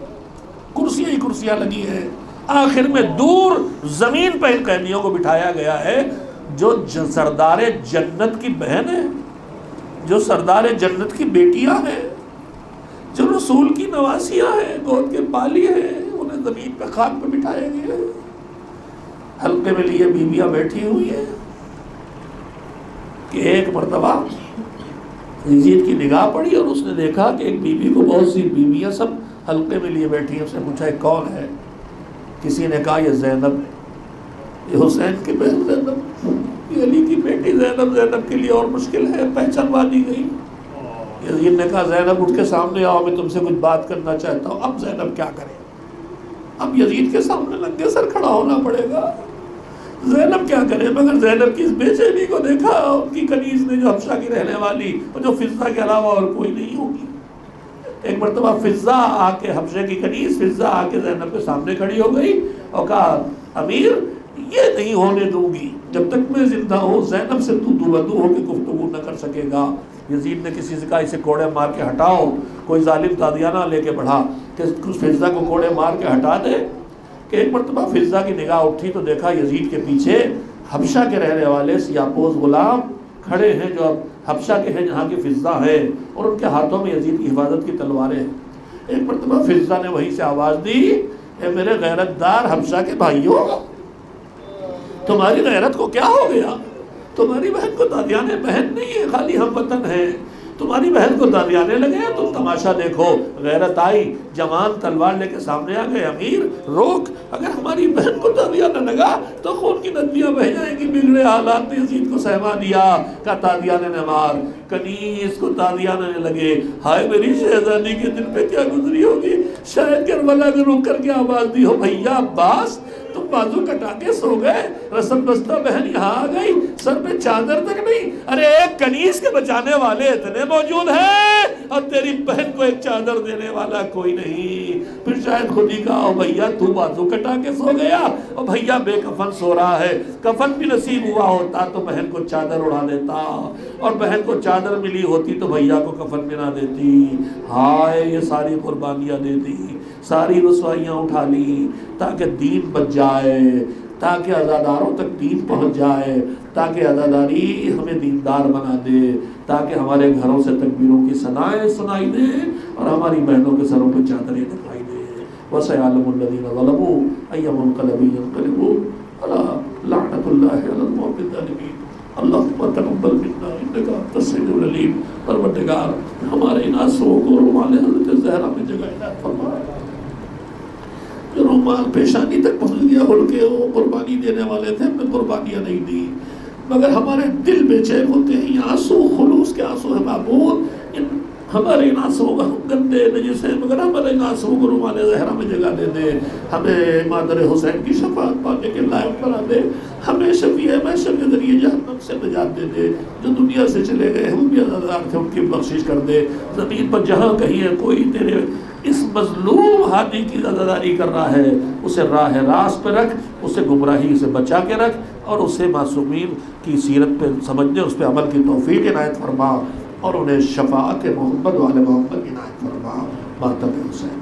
کرسیاں ہی کرسیاں لگی ہیں، آخر میں دور زمین پہ ان قیدیوں کو بٹھایا گیا ہے جو سردار جنت کی بہن ہے، جو سردار جنت کی بیٹیاں ہیں، جو رسول کی نواسیاں ہیں، گود کے پالی ہیں، انہیں زمین پہ خاک پہ بٹھایا گیا ہے، حلقے میں لیے بیویاں بیٹھی ہوئی ہیں کہ ایک مرتبہ یزید کی نگاہ پڑی اور اس نے دیکھا کہ ایک بیوی کو بہت سی بیویاں سب حلقے میں لیے بیٹھی ہیں۔ اس نے پوچھا کون ہے؟ کسی نے کہا یہ زینب، یہ حسین کی بہن زینب، یہ علی کی بیٹی زینب۔ زینب کے لیے اور مشکل ہے، پہچانوا دی گئی۔ یزید نے کہا زینب اٹھ کے سامنے آؤ، میں تم سے کچھ بات کرنا چاہتا ہوں۔ اب زینب کیا کرے؟ اب یزید کے سامنے ننگے سر کھڑا ہونا پڑے گا، زینب کیا کرے؟ مگر زینب کی اس بے چینی کو دیکھا، ان کی کنیز نے جو حبشہ کی رہنے والی، جو فضہ کے علاوہ اور کوئی نہیں ہوگی۔ ایک مرتبہ فضہ آ کے، حبشہ کی کنیز فضہ آ کے زینب کے سامنے کھڑی ہو گئی اور کہا امیر یہ نہیں ہونے دوں گی، جب تک میں زندہ ہوں زینب سے تو بدو ہو کے گفتگو نہ کر سکے گا۔ یزید نے کسی سے کہا اسے کوڑے مار کے ہٹاؤ، کوئی ظالم تادیانہ لے کے بڑھا کہ فضہ کو کوڑے مار کے ہٹا دے۔ کہ ایک مرتبہ فضہ کی نگاہ اٹھی تو دیکھا یزید کے پیچھے حبشہ کے رہنے والے سیاپوش غلام کھڑے ہیں جو اب حبشہ کے ہیں جہاں کی فضہ ہے، اور ان کے ہاتھوں میں یزید کی حفاظت کی تلواریں ہیں۔ ایک مرتبہ فضہ نے وہیں سے آواز دی، اے میرے غیرت دار حبشہ کے بھائیوں، تمہاری غیرت کو کیا ہو گیا؟ تمہاری بہن کو دادیانے بہن نہیں ہے، خالی ہم وطن ہے، تمہاری بہن کو دادیانے لگے ہیں، تم تماشا دیکھو۔ غیرت آئی، جوان تلوار لے کے سامنے آ گئے، امیر روک، اگر ہماری بہن کو تادیانہ لگا تو خون کی ندیاں بہہ جائیں گی۔ بگڑے حالات نے یزید کو سہما دیا، کہا تادیانے نے مار، کنیز کو تازیانے لگے، ہائے میری شہزادی کے دل پہ کیا گزری ہوگی، شاید کربلا میں رک کر کے آواز دی ہو، بھیا عباس تم بازو کٹا کے سو گئے، رسم بستہ بہن یہاں آ گئی، سر پہ چادر تک نہیں، ارے ایک کنیز کے بچانے والے اتنے موجود ہیں اور تیری بہن کو ایک چادر دینے والا کوئی نہیں۔ پھر شاید خود ہی کہا، بھیا تو بازو کٹا کے سو گیا، اور بھیا بے کفن سو رہا ہے، کفن بھی نصیب ہوا ہوتا تو بہن کو چادر اڑا دیتا، اور بہن کو چادر ملی ہوتی تو بھیا کو کفن بھی نہ دیتی۔ ہائے یہ ساری قربانیاں دے دی، ساری رسوائیاں اٹھا لی تاکہ دین بچ جائے، تاکہ عزاداروں تک دین پہنچ جائے، تاکہ عزاداری ہمیں دیندار بنا دے، تاکہ ہمارے گھروں سے تکبیروں کی صدائیں سنائی دیں اور ہماری بہنوں کے سروں پہ چادریں دکھائی دیں۔ وَسَيَعْلَمُ الَّذِينَ ظَلَمُوا أَيَّ مُنقَلَبٍ يَنقَلِبُونَ أَلَا لَعْنَةُ اللَّهِ عَلَى الْقَوْمِ الظَّالِمِينَ۔ اللہم تقبل منا انک انت السمیع العلیم۔ پروردگار ہمارے ان آنسوؤں کو رومال حضرت زہرا میں جگہ عنایت فرما، جو رومال پیشانی تک پہنچ گیا، ہلکے وہ قربانی دینے والے تھے، ہم نے قربانیاں نہیں دی، مگر ہمارے دل بے چین ہوتے ہیں، یہ آنسو خلوص کے آنسو ہے معبود، ہمارے ان آنسوؤں کا گندے نجس ہیں، مگر ہمارے ان آنسوؤں کو رومال زہرا میں جگہ دے دے، ہمیں مادر حسین کی شفاعت پانے کے لائق بنا دے، ہمیں شفیع محشر کے ذریعے جہنم سے نجات دے دے، جو دنیا سے چلے گئے ہیں وہ بھی عزادار تھے ان کی بخشش کر دے، زمین پر جہاں کہیں ہے کوئی تیرے اس مظلوم ہادی کی عزاداری کر رہا ہے، اسے راہ راست پہ رکھ، اسے گمراہی سے بچا کے رکھ، اور اسے معصومین کی سیرت پہ سمجھنے، اس پہ عمل کی توفیق عنایت فرما، اور انہیں شفاعت محمد والے محمد عنایت فرما۔ ماتم حسین۔